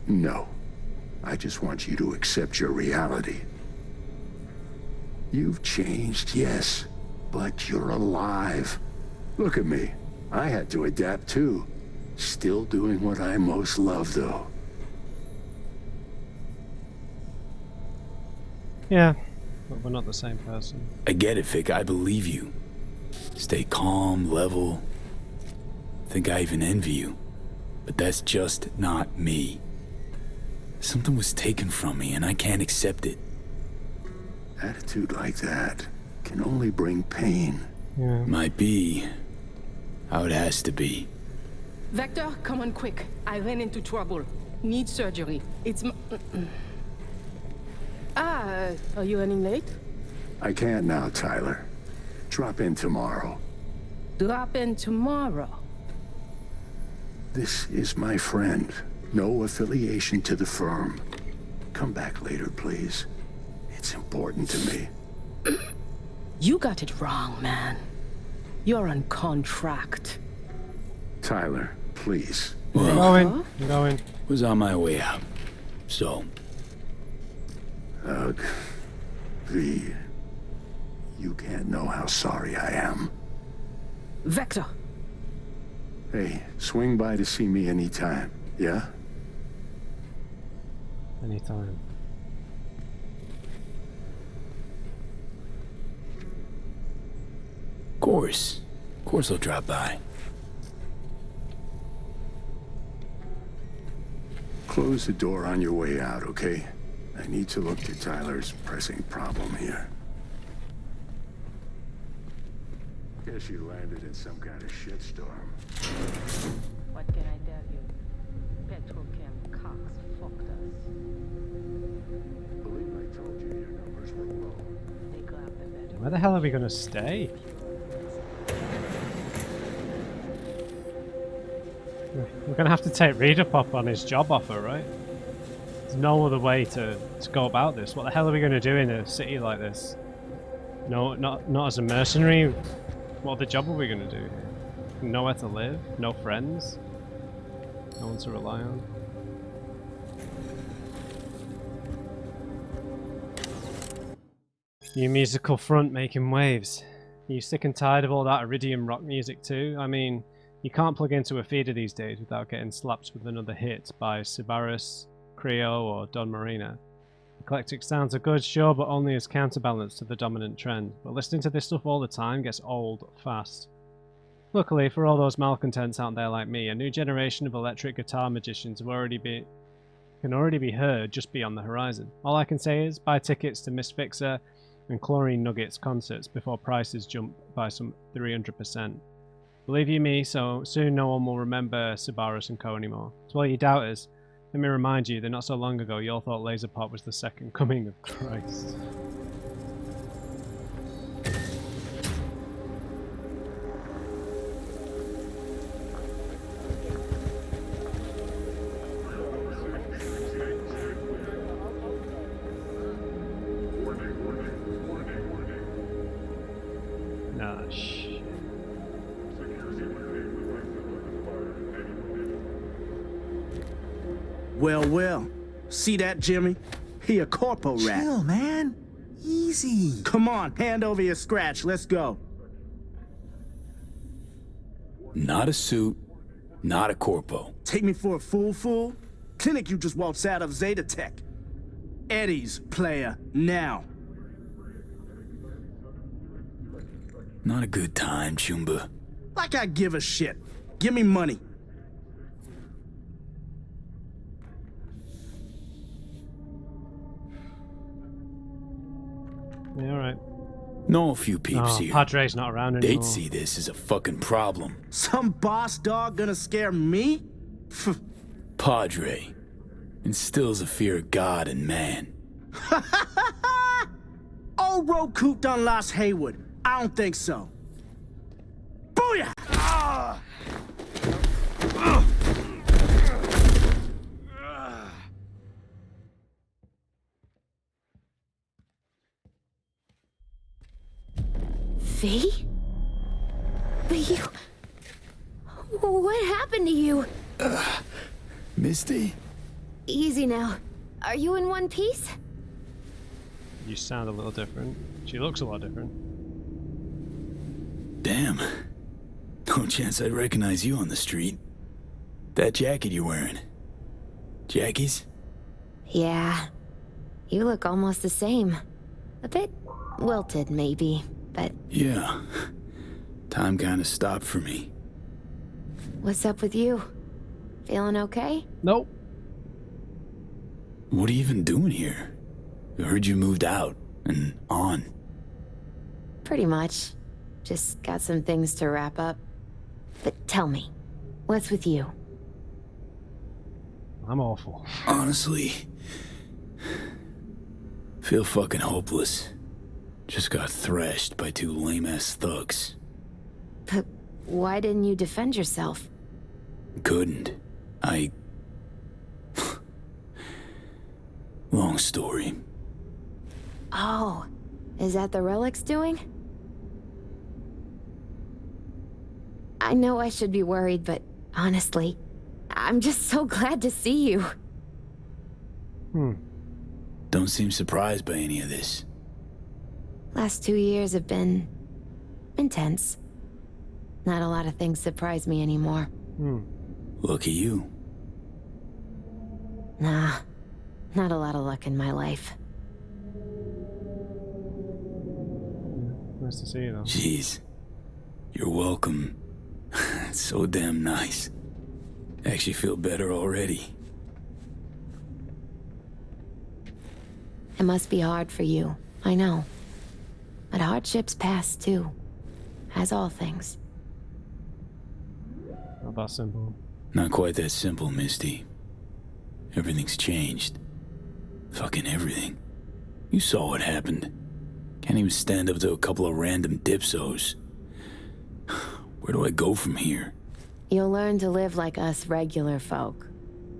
No. I just want you to accept your reality. You've changed, yes, but you're alive. Look at me. I had to adapt too. Still doing what I most love, though. Yeah, but we're not the same person. I get it, Vic. I believe you. Stay calm, level. Think I even envy you. But that's just not me. Something was taken from me, and I can't accept it. Attitude like that can only bring pain. Yeah. Might be how it has to be. Vector, come on quick. I ran into trouble. Need surgery. It's are you running late? I can't now, Tyler. Drop in tomorrow. Drop in tomorrow. This is my friend. No affiliation to the firm. Come back later, please. It's important to me. You got it wrong, man. You're on contract. Tyler, please. I'm going. Was on my way out. So. Ugh. V. You can't know how sorry I am. Vector. Hey, swing by to see me anytime, yeah? Anytime. Of course I'll drop by. Close the door on your way out, okay? I need to look at Tyler's pressing problem here. Guess you landed in some kind of shitstorm. What can I tell you? Petrochem Cox fucked us. Believe I told you your numbers were low. They grabbed the better. Where the hell are we gonna stay? We're gonna have to take Reader Pop on his job offer, right? There's no other way to go about this. What the hell are we gonna do in a city like this? No, not as a mercenary. What other job are we gonna do here? Nowhere to live, no friends, no one to rely on. New musical front making waves. Are you sick and tired of all that Iridium rock music too? I mean, you can't plug into a feeder these days without getting slapped with another hit by Cyberpunk, Creo or Don Marina. Eclectic sounds are good, sure, but only as counterbalance to the dominant trend. But listening to this stuff all the time gets old fast. Luckily, for all those malcontents out there like me, a new generation of electric guitar magicians can already be heard just beyond the horizon. All I can say is buy tickets to Miss Fixer and Chlorine Nuggets concerts before prices jump by some 300%. Believe you me, so soon no one will remember Cyberpunk and Co anymore. To all you doubters, let me remind you that not so long ago you all thought Laser Pop was the second coming of Christ. Nah, shit. Well. See that, Jimmy? He a corpo rat. Chill, man. Easy. Come on, hand over your scratch. Let's go. Not a suit, not a corpo. Take me for a fool? Clinic you just waltzed out of Zeta Tech. Eddie's player, now. Not a good time, Chumba. Like I give a shit. Give me money. Yeah, alright. Know a few peeps Oh, here. Padre's not around anymore. They'd see this as a fucking problem. Some boss dog gonna scare me? Padre instills a fear of God and man. Old Roku done lost Haywood. I don't think so. Booyah! V? But you... What happened to you? Misty? Easy now. Are you in one piece? You sound a little different. She looks a lot different. Damn. No chance I'd recognize you on the street. That jacket you're wearing. Jackie's? Yeah. You look almost the same. A bit wilted, maybe, but... Yeah. Time kinda stopped for me. What's up with you? Feeling okay? Nope. What are you even doing here? I heard you moved out and on. Pretty much. Just got some things to wrap up. But tell me, what's with you? I'm awful. Honestly, feel fucking hopeless. Just got thrashed by two lame-ass thugs. But why didn't you defend yourself? Couldn't. Long story. Oh, is that the relic's doing? I know I should be worried, but honestly, I'm just so glad to see you. Don't seem surprised by any of this. Last 2 years have been intense. Not a lot of things surprise me anymore. Lucky you. Nah, not a lot of luck in my life. Nice to see you, though. Jeez. You're welcome. It's so damn nice. Actually feel better already. It must be hard for you, I know. But hardships pass too. As all things. Not that simple. Not quite that simple, Misty. Everything's changed. Fucking everything. You saw what happened. Can't even stand up to a couple of random dipsos. Where do I go from here? You'll learn to live like us regular folk.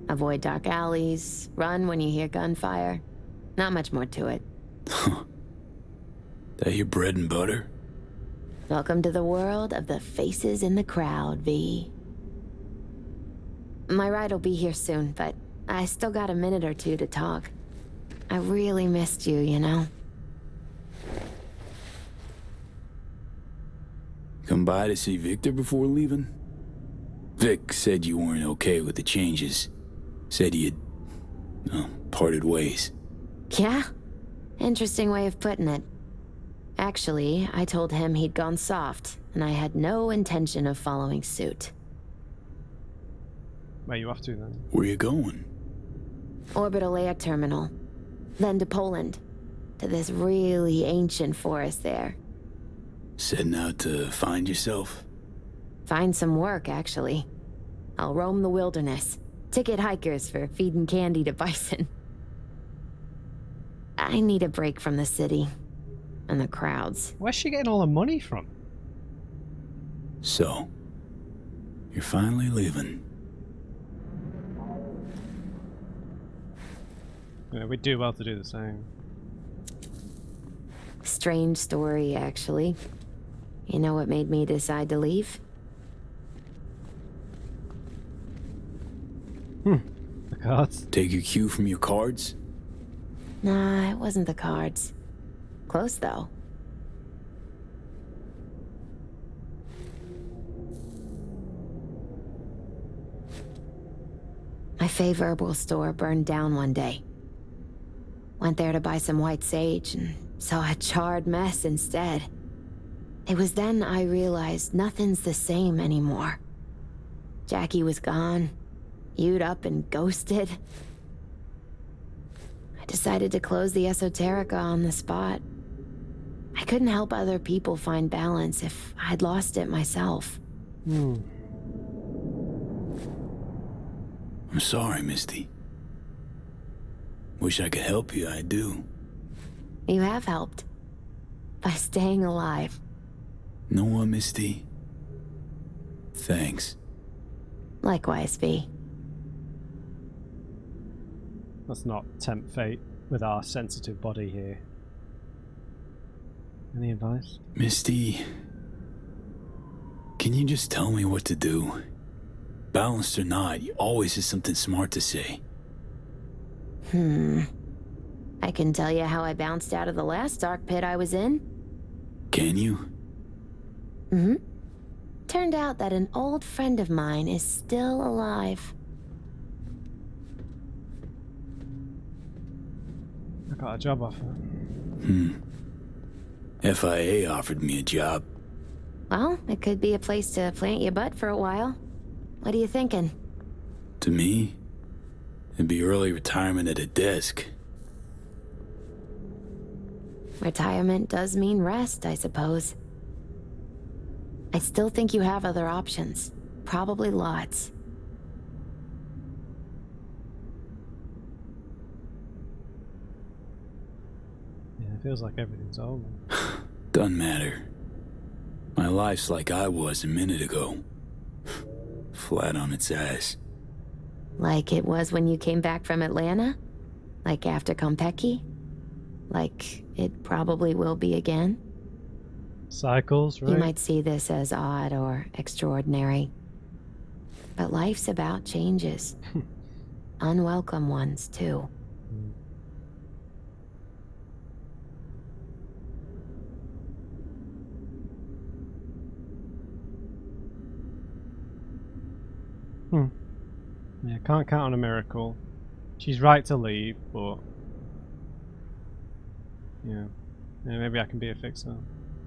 Avoid dark alleys, run when you hear gunfire. Not much more to it. That your bread and butter? Welcome to the world of the faces in the crowd, V. My ride will be here soon, but I still got a minute or two to talk. I really missed you, you know? Come by to see Victor before leaving? Vic said you weren't okay with the changes. Said you'd, parted ways. Yeah? Interesting way of putting it. Actually, I told him he'd gone soft, and I had no intention of following suit. Where you off to, then? Where you going? Orbital Air Terminal. Then to Poland. To this really ancient forest there. Setting out to find yourself? Find some work, actually. I'll roam the wilderness. Ticket hikers for feeding candy to bison. I need a break from the city. And the crowds. Where's she getting all the money from? So, you're finally leaving. Yeah, we'd do well to do the same. Strange story, actually. You know what made me decide to leave? The cards? Take your cue from your cards? Nah, it wasn't the cards. Close, though. My fave herbal store burned down one day. Went there to buy some white sage and saw a charred mess instead. It was then I realized nothing's the same anymore. Jackie was gone, you'd up and ghosted. I decided to close the Esoterica on the spot. couldn't help other people find balance if I'd lost it myself. I'm sorry, Misty. Wish I could help you, I do. You have helped. By staying alive. Know what, Misty? Thanks. Likewise, V. Let's not tempt fate with our sensitive body here. Any advice? Misty, can you just tell me what to do? Balanced or not, you always have something smart to say. I can tell you how I bounced out of the last dark pit I was in. Can you? Turned out that an old friend of mine is still alive. I got a job offer. FIA offered me a job. Well, it could be a place to plant your butt for a while. What are you thinking? To me, it'd be early retirement at a desk. Retirement does mean rest, I suppose. I still think you have other options. Probably lots. Yeah, it feels like everything's over. Doesn't matter. My life's like I was a minute ago. Flat on its ass. Like it was when you came back from Atlanta? Like after Konpeki? Like it probably will be again? Cycles, right? You might see this as odd or extraordinary. But life's about changes. Unwelcome ones, too. Yeah, can't count on a miracle. She's right to leave, but... Yeah, maybe I can be a fixer.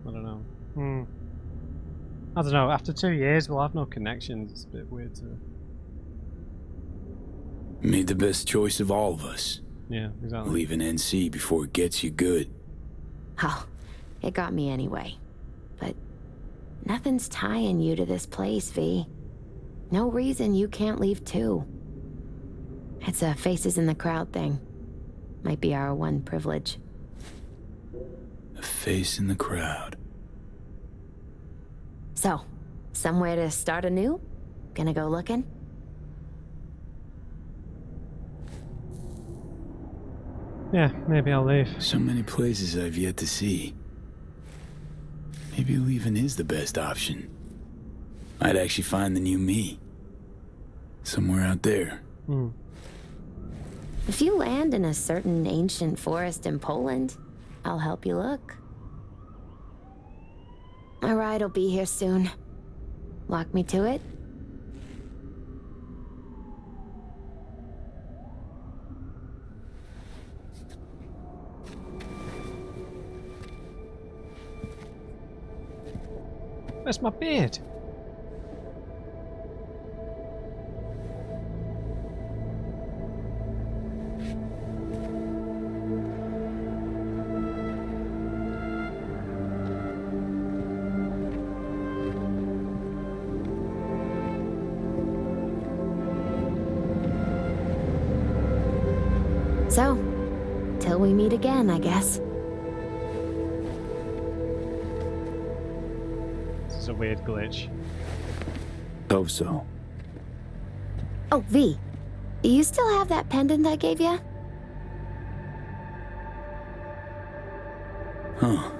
I don't know. I don't know, after 2 years we'll have no connections. It's a bit weird to... Made the best choice of all of us. Yeah, exactly. Leaving NC before it gets you good. Oh, it got me anyway. But nothing's tying you to this place, V. No reason you can't leave too. It's a faces in the crowd thing. Might be our one privilege. A face in the crowd. So, somewhere to start anew? Gonna go looking? Yeah, maybe I'll leave. So many places I've yet to see. Maybe leaving is the best option. I'd actually find the new me. Somewhere out there. If you land in a certain ancient forest in Poland, I'll help you look. My ride will be here soon. Walk me to it? Where's my beard? So, till we meet again, I guess. This is a weird glitch. Hope so. Oh, V. Do you still have that pendant I gave you? Huh.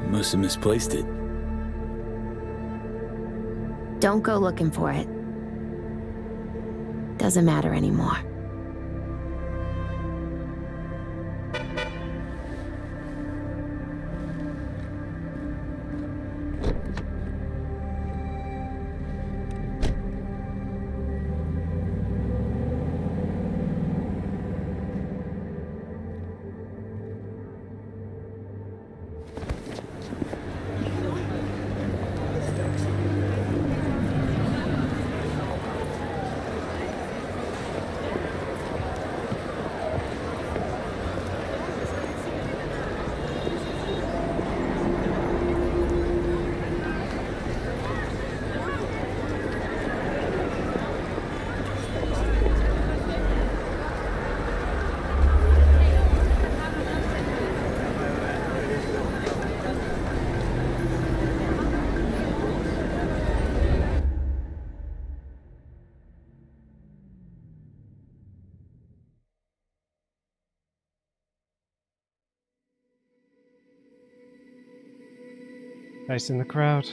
Must have misplaced it. Don't go looking for it. Doesn't matter anymore. Facing the crowd.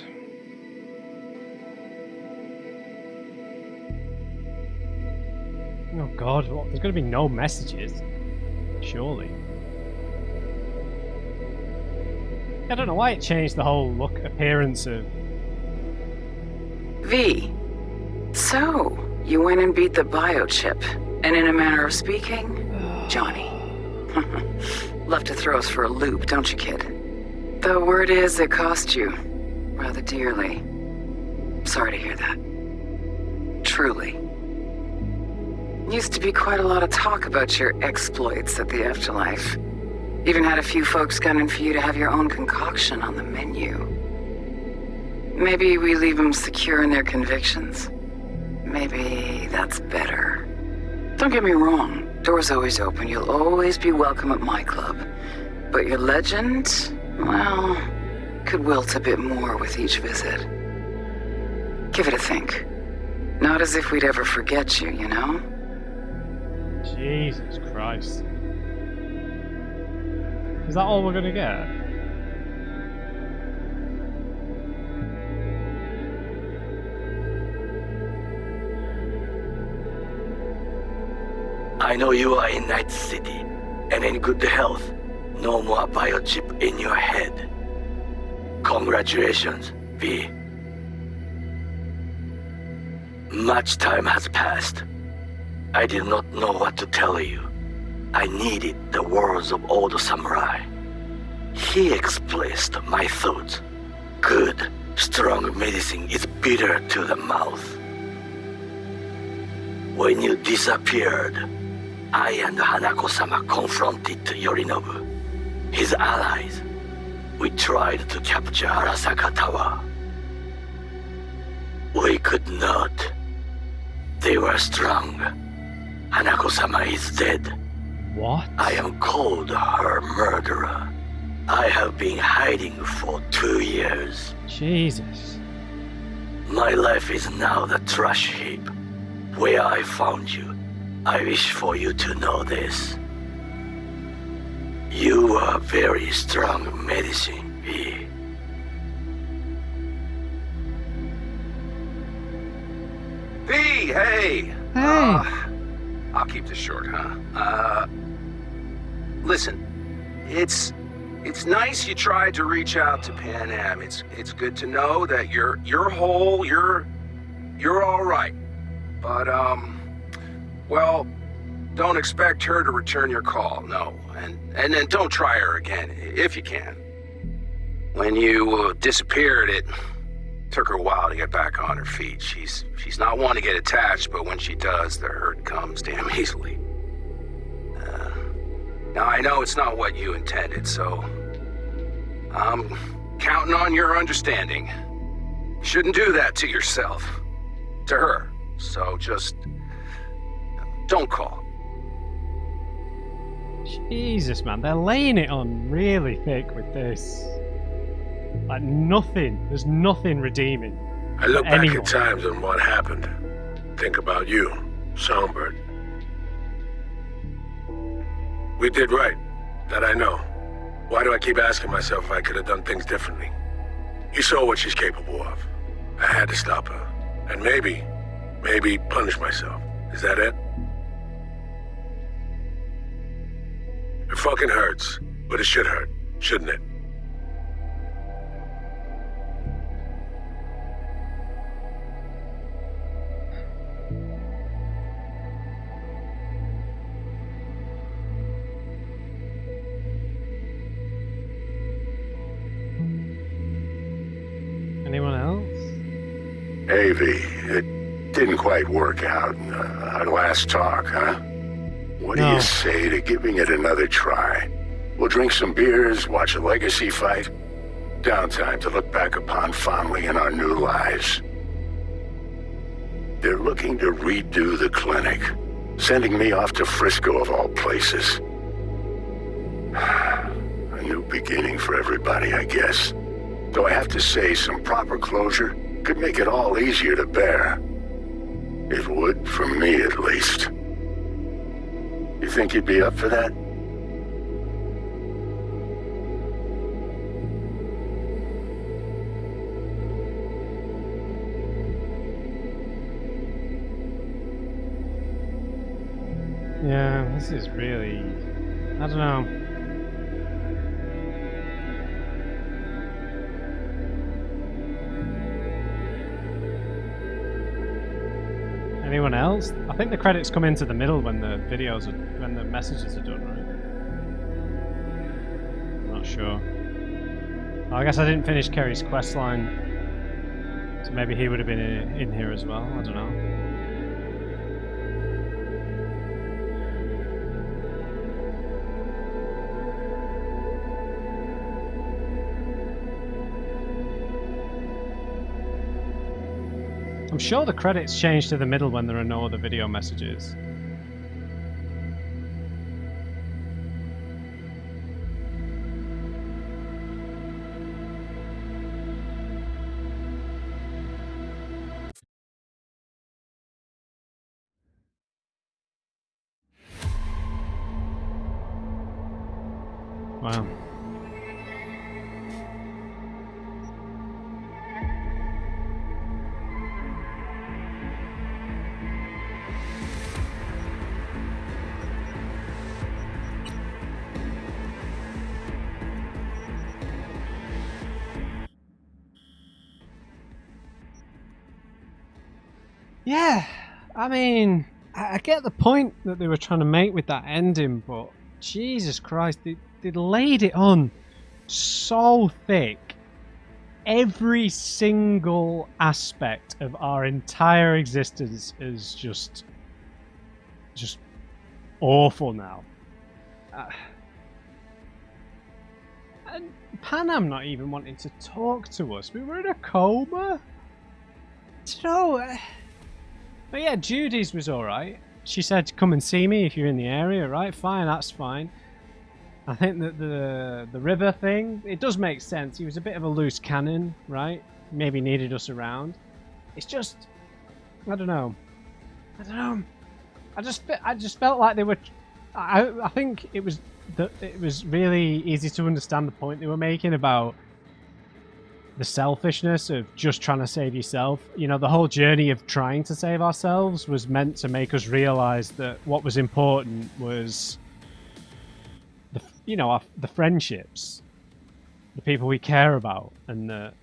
Oh god, what? There's going to be no messages. Surely. I don't know why it changed the whole look, appearance of... V. So, you went and beat the biochip, and in a manner of speaking, Johnny. Love to throw us for a loop, don't you, kid? The word is it cost you rather dearly. Sorry to hear that. Truly. Used to be quite a lot of talk about your exploits at the afterlife. Even had a few folks gunning for you to have your own concoction on the menu. Maybe we leave them secure in their convictions. Maybe that's better. Don't get me wrong, door's always open. You'll always be welcome at my club. But your legend, well, could wilt a bit more with each visit. Give it a think. Not as if we'd ever forget you, you know? Jesus Christ. Is that all we're gonna get? I know you are in Night City, and in good health. No more biochip in your head. Congratulations, V. Much time has passed. I did not know what to tell you. I needed the words of old samurai. He expressed my thoughts. Good, strong medicine is bitter to the mouth. When you disappeared, I and Hanako-sama confronted Yorinobu, his allies. We tried to capture Arasaka Tower. We could not. They were strong. Hanako-sama is dead. What? I am called her murderer. I have been hiding for 2 years. Jesus. My life is now the trash heap where I found you. I wish for you to know this. You are very strong medicine, V. V, hey! I'll keep this short, huh? Listen, it's nice you tried to reach out to Pan Am. It's good to know that you're whole, you're all right. But well, don't expect her to return your call, no. And then don't try her again, if you can. When you disappeared, it took her a while to get back on her feet. She's not one to get attached, but when she does, the hurt comes damn easily. Now, I know it's not what you intended, so I'm counting on your understanding. You shouldn't do that to yourself, to her. So just don't call. Jesus, man, they're laying it on really thick with this. Like nothing, there's nothing redeeming. I look back anyone. at times and what happened. Think about you, Songbird. We did right, that I know. Why do I keep asking myself if I could have done things differently? You saw what she's capable of. I had to stop her. And maybe punish myself. Is that it? It fucking hurts, but it should hurt, shouldn't it? Anyone else? Hey, V, it didn't quite work out. Our last talk, huh? What do you say to giving it another try? We'll drink some beers, watch a legacy fight. Downtime to look back upon fondly in our new lives. They're looking to redo the clinic, sending me off to Frisco of all places. A new beginning for everybody, I guess. Though I have to say, some proper closure could make it all easier to bear. It would, for me at least. You think you'd be up for that? Yeah, this is really... I don't know. Anyone else? I think the credits come into the middle when the videos are, when the messages are done, right? I'm not sure. Oh, I guess I didn't finish Kerry's quest line, so maybe he would have been in here as well. I don't know. I'm sure the credits change to the middle when there are no other video messages. Wow. Yeah, I mean, I get the point that they were trying to make with that ending, but Jesus Christ, they laid it on so thick. Every single aspect of our entire existence is just awful now. And Panam not even wanting to talk to us. We were in a coma. But yeah, Judy's was alright. She said, come and see me if you're in the area, right? Fine, that's fine. I think that the river thing, it does make sense. He was a bit of a loose cannon, right? Maybe needed us around. It's just, I don't know. I just felt like they were. I think it was really easy to understand the point they were making about the selfishness of just trying to save yourself. You know, the whole journey of trying to save ourselves was meant to make us realize that what was important was the friendships, the people we care about, and that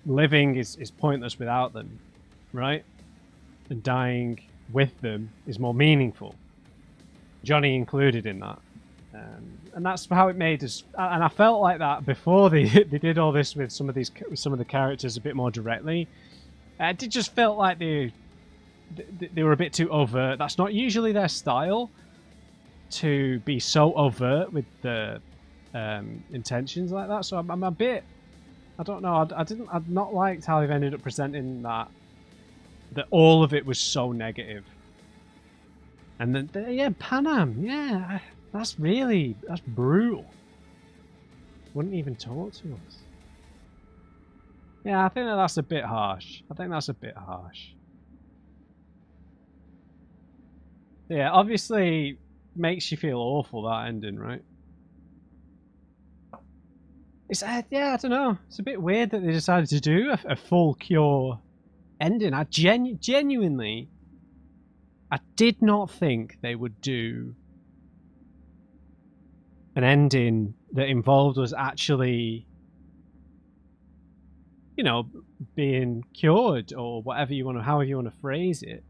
living is pointless without them, right? And dying with them is more meaningful. Johnny included in that. And that's how it made us. And I felt like that before they did all this with some of the characters a bit more directly. It just felt like they were a bit too overt. That's not usually their style, to be so overt with the intentions like that. So I'm a bit. I don't know. I'd not liked how they've ended up presenting that all of it was so negative. And then yeah, Panam, yeah. That's brutal. Wouldn't even talk to us. Yeah, I think that's a bit harsh. Yeah, obviously makes you feel awful, that ending, right? It's yeah, I don't know. It's a bit weird that they decided to do a full cure ending. I genuinely, I did not think they would do an ending that involved us actually, being cured or whatever you want to, however you want to phrase it.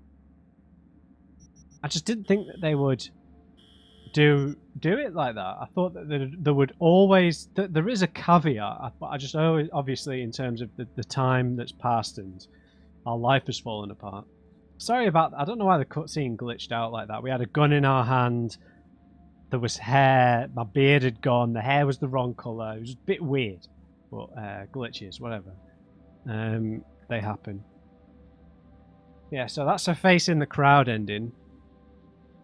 I just didn't think that they would do it like that. I thought that there would always, there is a caveat, but I just always, obviously in terms of the time that's passed and our life has fallen apart. Sorry about that. I don't know why the cutscene glitched out like that. We had a gun in our hand. There was hair, my beard had gone, the hair was the wrong colour. It was a bit weird, but glitches, whatever. They happen. Yeah, so that's a face in the crowd ending.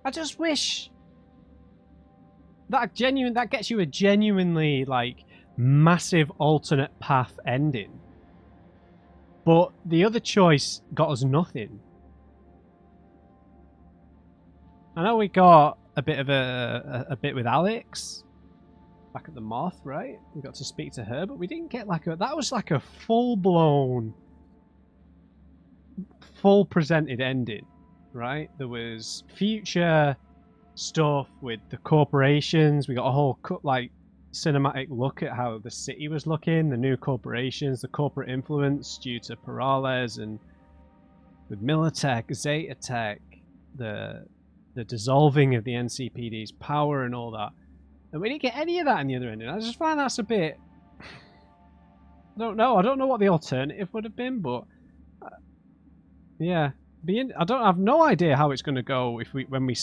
I just wish that gets you a genuinely like massive alternate path ending. But the other choice got us nothing. I know we got a bit of a bit with Alex back at the Moth, right? We got to speak to her, but we didn't get that was like a full presented ending, right? There was future stuff with the corporations. We got a whole like cinematic look at how the city was looking, the new corporations, the corporate influence due to Perales, and with Militech, Zetatech, the dissolving of the NCPD's power and all that. And we didn't get any of that in the other ending. I just find that's a bit... I don't know what the alternative would have been, but yeah, I have no idea how it's going to go when we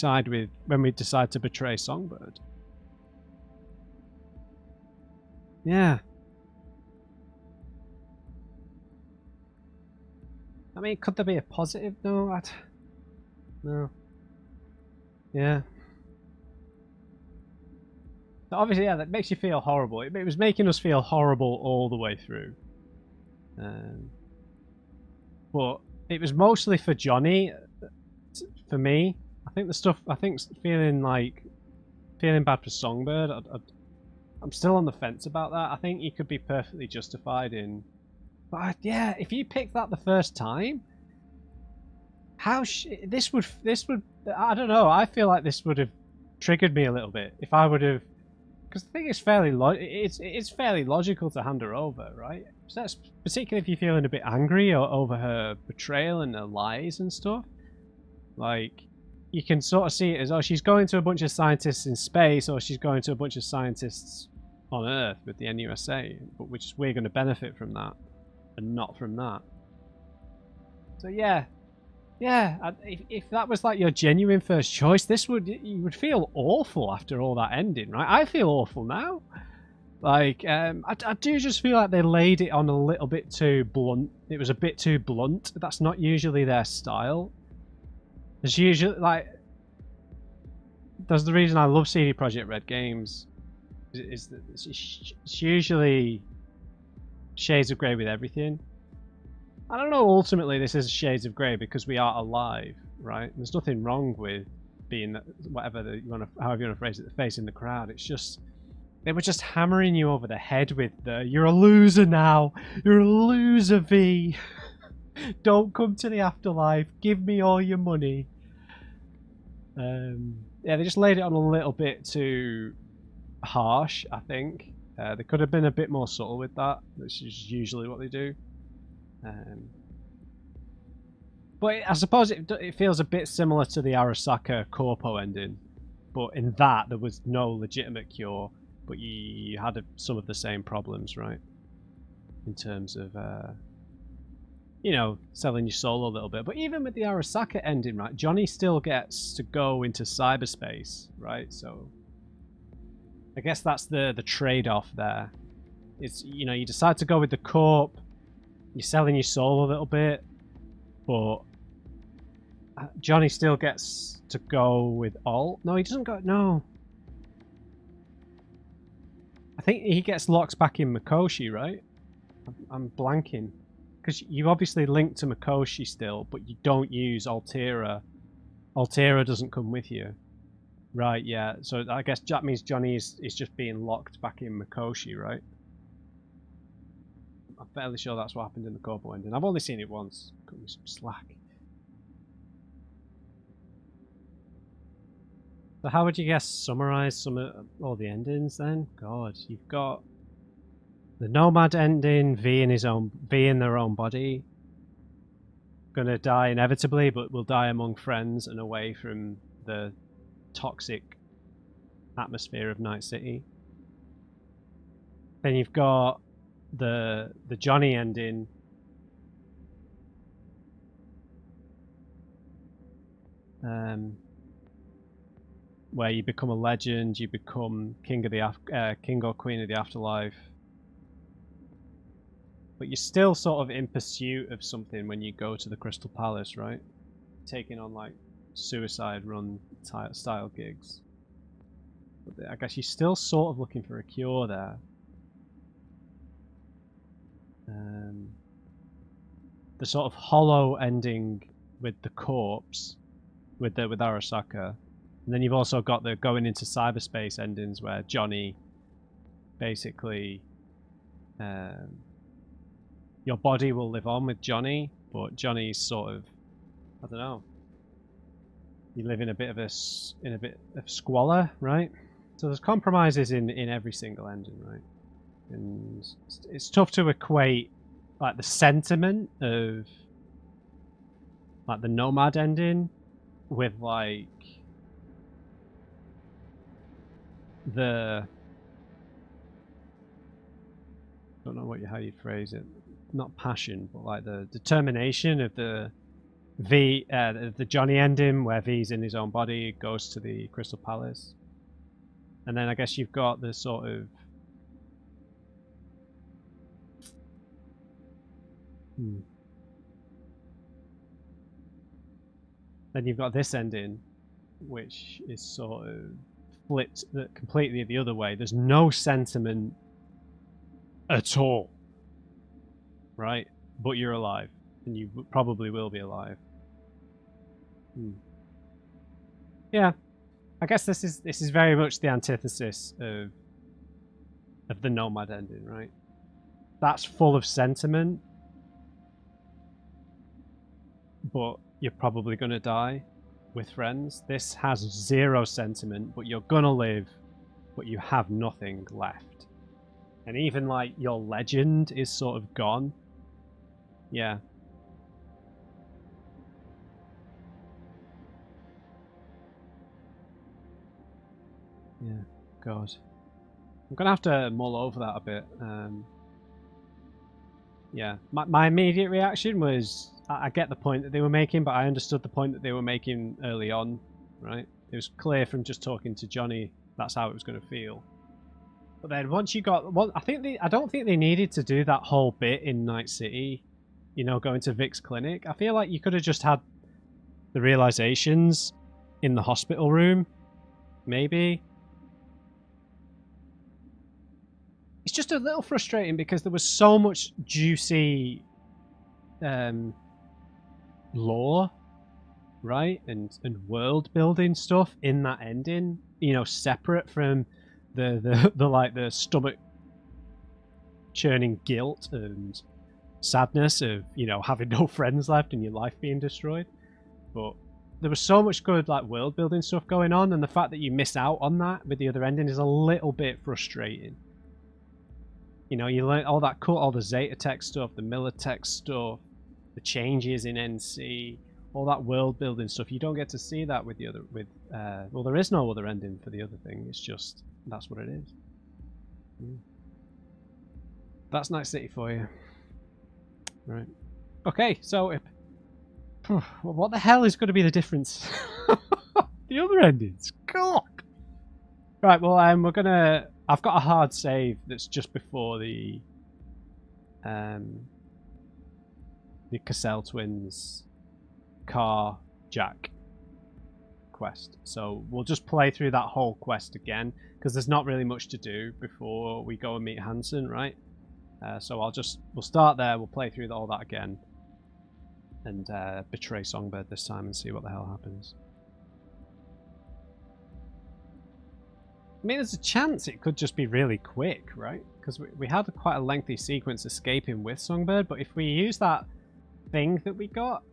decide to betray Songbird. Yeah. I mean, could there be a positive? No, no. Yeah. So obviously, yeah, that makes you feel horrible. It was making us feel horrible all the way through. But it was mostly for Johnny. For me, I think feeling bad for Songbird. I'm still on the fence about that. I think you could be perfectly justified in. But yeah, if you picked that the first time, this would I don't know. I feel like this would have triggered me a little bit if I would have, because I think it's fairly logical to hand her over, right? So that's particularly if you're feeling a bit angry over her betrayal and her lies and stuff. Like, you can sort of see it as, oh, she's going to a bunch of scientists in space, or she's going to a bunch of scientists on Earth with the NUSA, but we're going to benefit from that and not from that. So yeah, if that was like your genuine first choice, you would feel awful after all that ending, right? I feel awful now. Like, I do just feel like they laid it on a little bit too blunt. It was a bit too blunt. That's not usually their style. It's usually like, that's the reason I love CD Projekt Red games. Is that it's usually shades of grey with everything. I don't know, ultimately this is shades of grey because we are alive, right? There's nothing wrong with being however you want to phrase it, the face in the crowd. It's just, they were just hammering you over the head with you're a loser now. You're a loser, V. Don't come to the afterlife. Give me all your money. Yeah, they just laid it on a little bit too harsh, I think. They could have been a bit more subtle with that, which is usually what they do. But I suppose it feels a bit similar to the Arasaka Corpo ending, but in that there was no legitimate cure, but you had some of the same problems, right? In terms of, you know, selling your soul a little bit. But even with the Arasaka ending, right, Johnny still gets to go into cyberspace, right? So I guess that's the trade-off there. It's, you know, you decide to go with the Corp, you're selling your soul a little bit, but Johnny still gets to go with Alt. No, he doesn't go. No, I think he gets locked back in Mikoshi, right? I'm blanking because you obviously link to Mikoshi still, but you don't use Altera. Altera doesn't come with you, right? Yeah. So I guess that means Johnny is just being locked back in Mikoshi, right? I'm fairly sure that's what happened in the Corpo ending. I've only seen it once. Cut me some slack. So how would you guess summarize some of all the endings then? God, you've got the Nomad ending, V in their own body. Gonna die inevitably, but will die among friends and away from the toxic atmosphere of Night City. Then you've got the Johnny ending, where you become a legend, you become king or queen of the afterlife, but you're still sort of in pursuit of something when you go to the Crystal Palace, right? Taking on like suicide run style gigs. But I guess you're still sort of looking for a cure there. The sort of hollow ending with the corpse, with Arasaka, and then you've also got the going into cyberspace endings where Johnny, basically, your body will live on with Johnny, but Johnny's sort of, I don't know, you live in a bit of squalor, right? So there's compromises in every single ending, right? And it's tough to equate like the sentiment of like the Nomad ending with like the, I don't know how you'd phrase it, not passion, but like the determination of the the Johnny ending, where V's in his own body, goes to the Crystal Palace. And then I guess you've got the sort of then you've got this ending, which is sort of flipped completely the other way. There's no sentiment at all, right? But you're alive, and you probably will be alive. Yeah, I guess this is very much the antithesis of the Nomad ending, right? That's full of sentiment, but you're probably gonna die with friends. This has zero sentiment, but you're gonna live, but you have nothing left. And even like your legend is sort of gone. Yeah. Yeah, God. I'm gonna have to mull over that a bit. Yeah, my immediate reaction was, I get the point that they were making, but I understood the point that they were making early on, right? It was clear from just talking to Johnny that's how it was going to feel. But then once you got, I don't think they needed to do that whole bit in Night City, you know, going to Vic's clinic. I feel like you could have just had the realizations in the hospital room, maybe. It's just a little frustrating because there was so much juicy lore, right, and world building stuff in that ending, you know, separate from the like the stomach churning guilt and sadness of, you know, having no friends left and your life being destroyed. But there was so much good like world building stuff going on, and the fact that you miss out on that with the other ending is a little bit frustrating. You know, you learn all that cool, all the Zeta Tech stuff, the Militech stuff, the changes in NC, all that world building stuff. You don't get to see that with the other, well, there is no other ending for the other thing. It's just, that's what it is. That's Night City for you. Right. Okay, so what the hell is going to be the difference? The other endings. God. Right, well, I've got a hard save that's just before the Cassell twins car jack quest. So we'll just play through that whole quest again, because there's not really much to do before we go and meet Hansen, right? So we'll start there, we'll play through all that again, and betray Songbird this time and see what the hell happens. I mean, there's a chance it could just be really quick, right? Because we had quite a lengthy sequence escaping with Songbird, but if we use that thing that we got,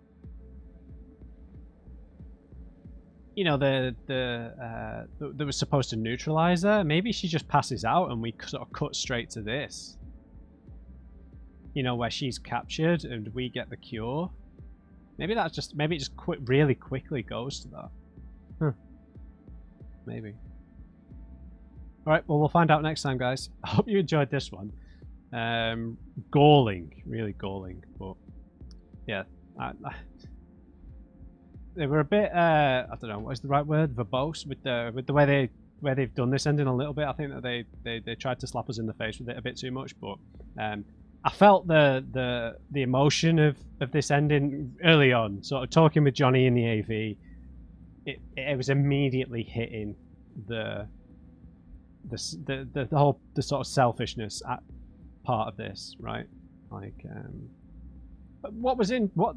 you know, that was supposed to neutralize her, maybe she just passes out and we sort of cut straight to this. You know, where she's captured and we get the cure. Maybe it just really quickly goes to that. Huh. Maybe. Alright, well, we'll find out next time, guys. I hope you enjoyed this one. Galling. Really galling. But, yeah. They were a bit, I don't know, what is the right word? Verbose with the way they've done this ending a little bit. I think that they tried to slap us in the face with it a bit too much, but I felt the emotion of this ending early on. Sort of talking with Johnny in the AV, it was immediately hitting the whole sort of selfishness part of this, right? Like, but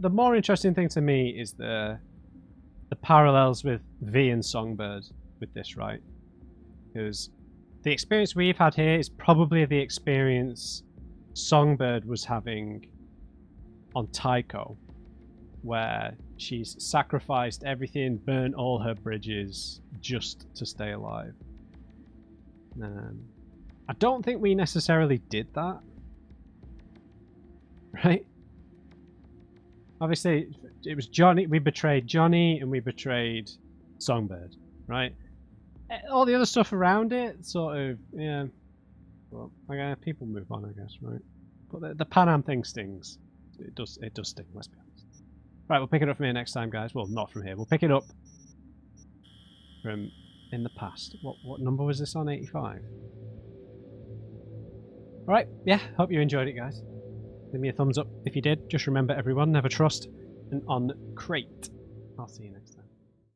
the more interesting thing to me is the parallels with V and Songbird with this, right? Because the experience we've had here is probably the experience Songbird was having on Tycho, where she's sacrificed everything, burnt all her bridges just to stay alive. I don't think we necessarily did that. Right? Obviously, it was Johnny. We betrayed Johnny and we betrayed Songbird, right? All the other stuff around it, sort of, yeah. Well, people move on, I guess, right? But the Pan Am thing stings. It does sting, let's be honest. Right, we'll pick it up from here next time, guys. Well, not from here. We'll pick it up from in the past. What number was this on? 85? Alright, yeah, hope you enjoyed it, guys. Give me a thumbs up if you did. Just remember, everyone, never trust an on crate. I'll see you next time.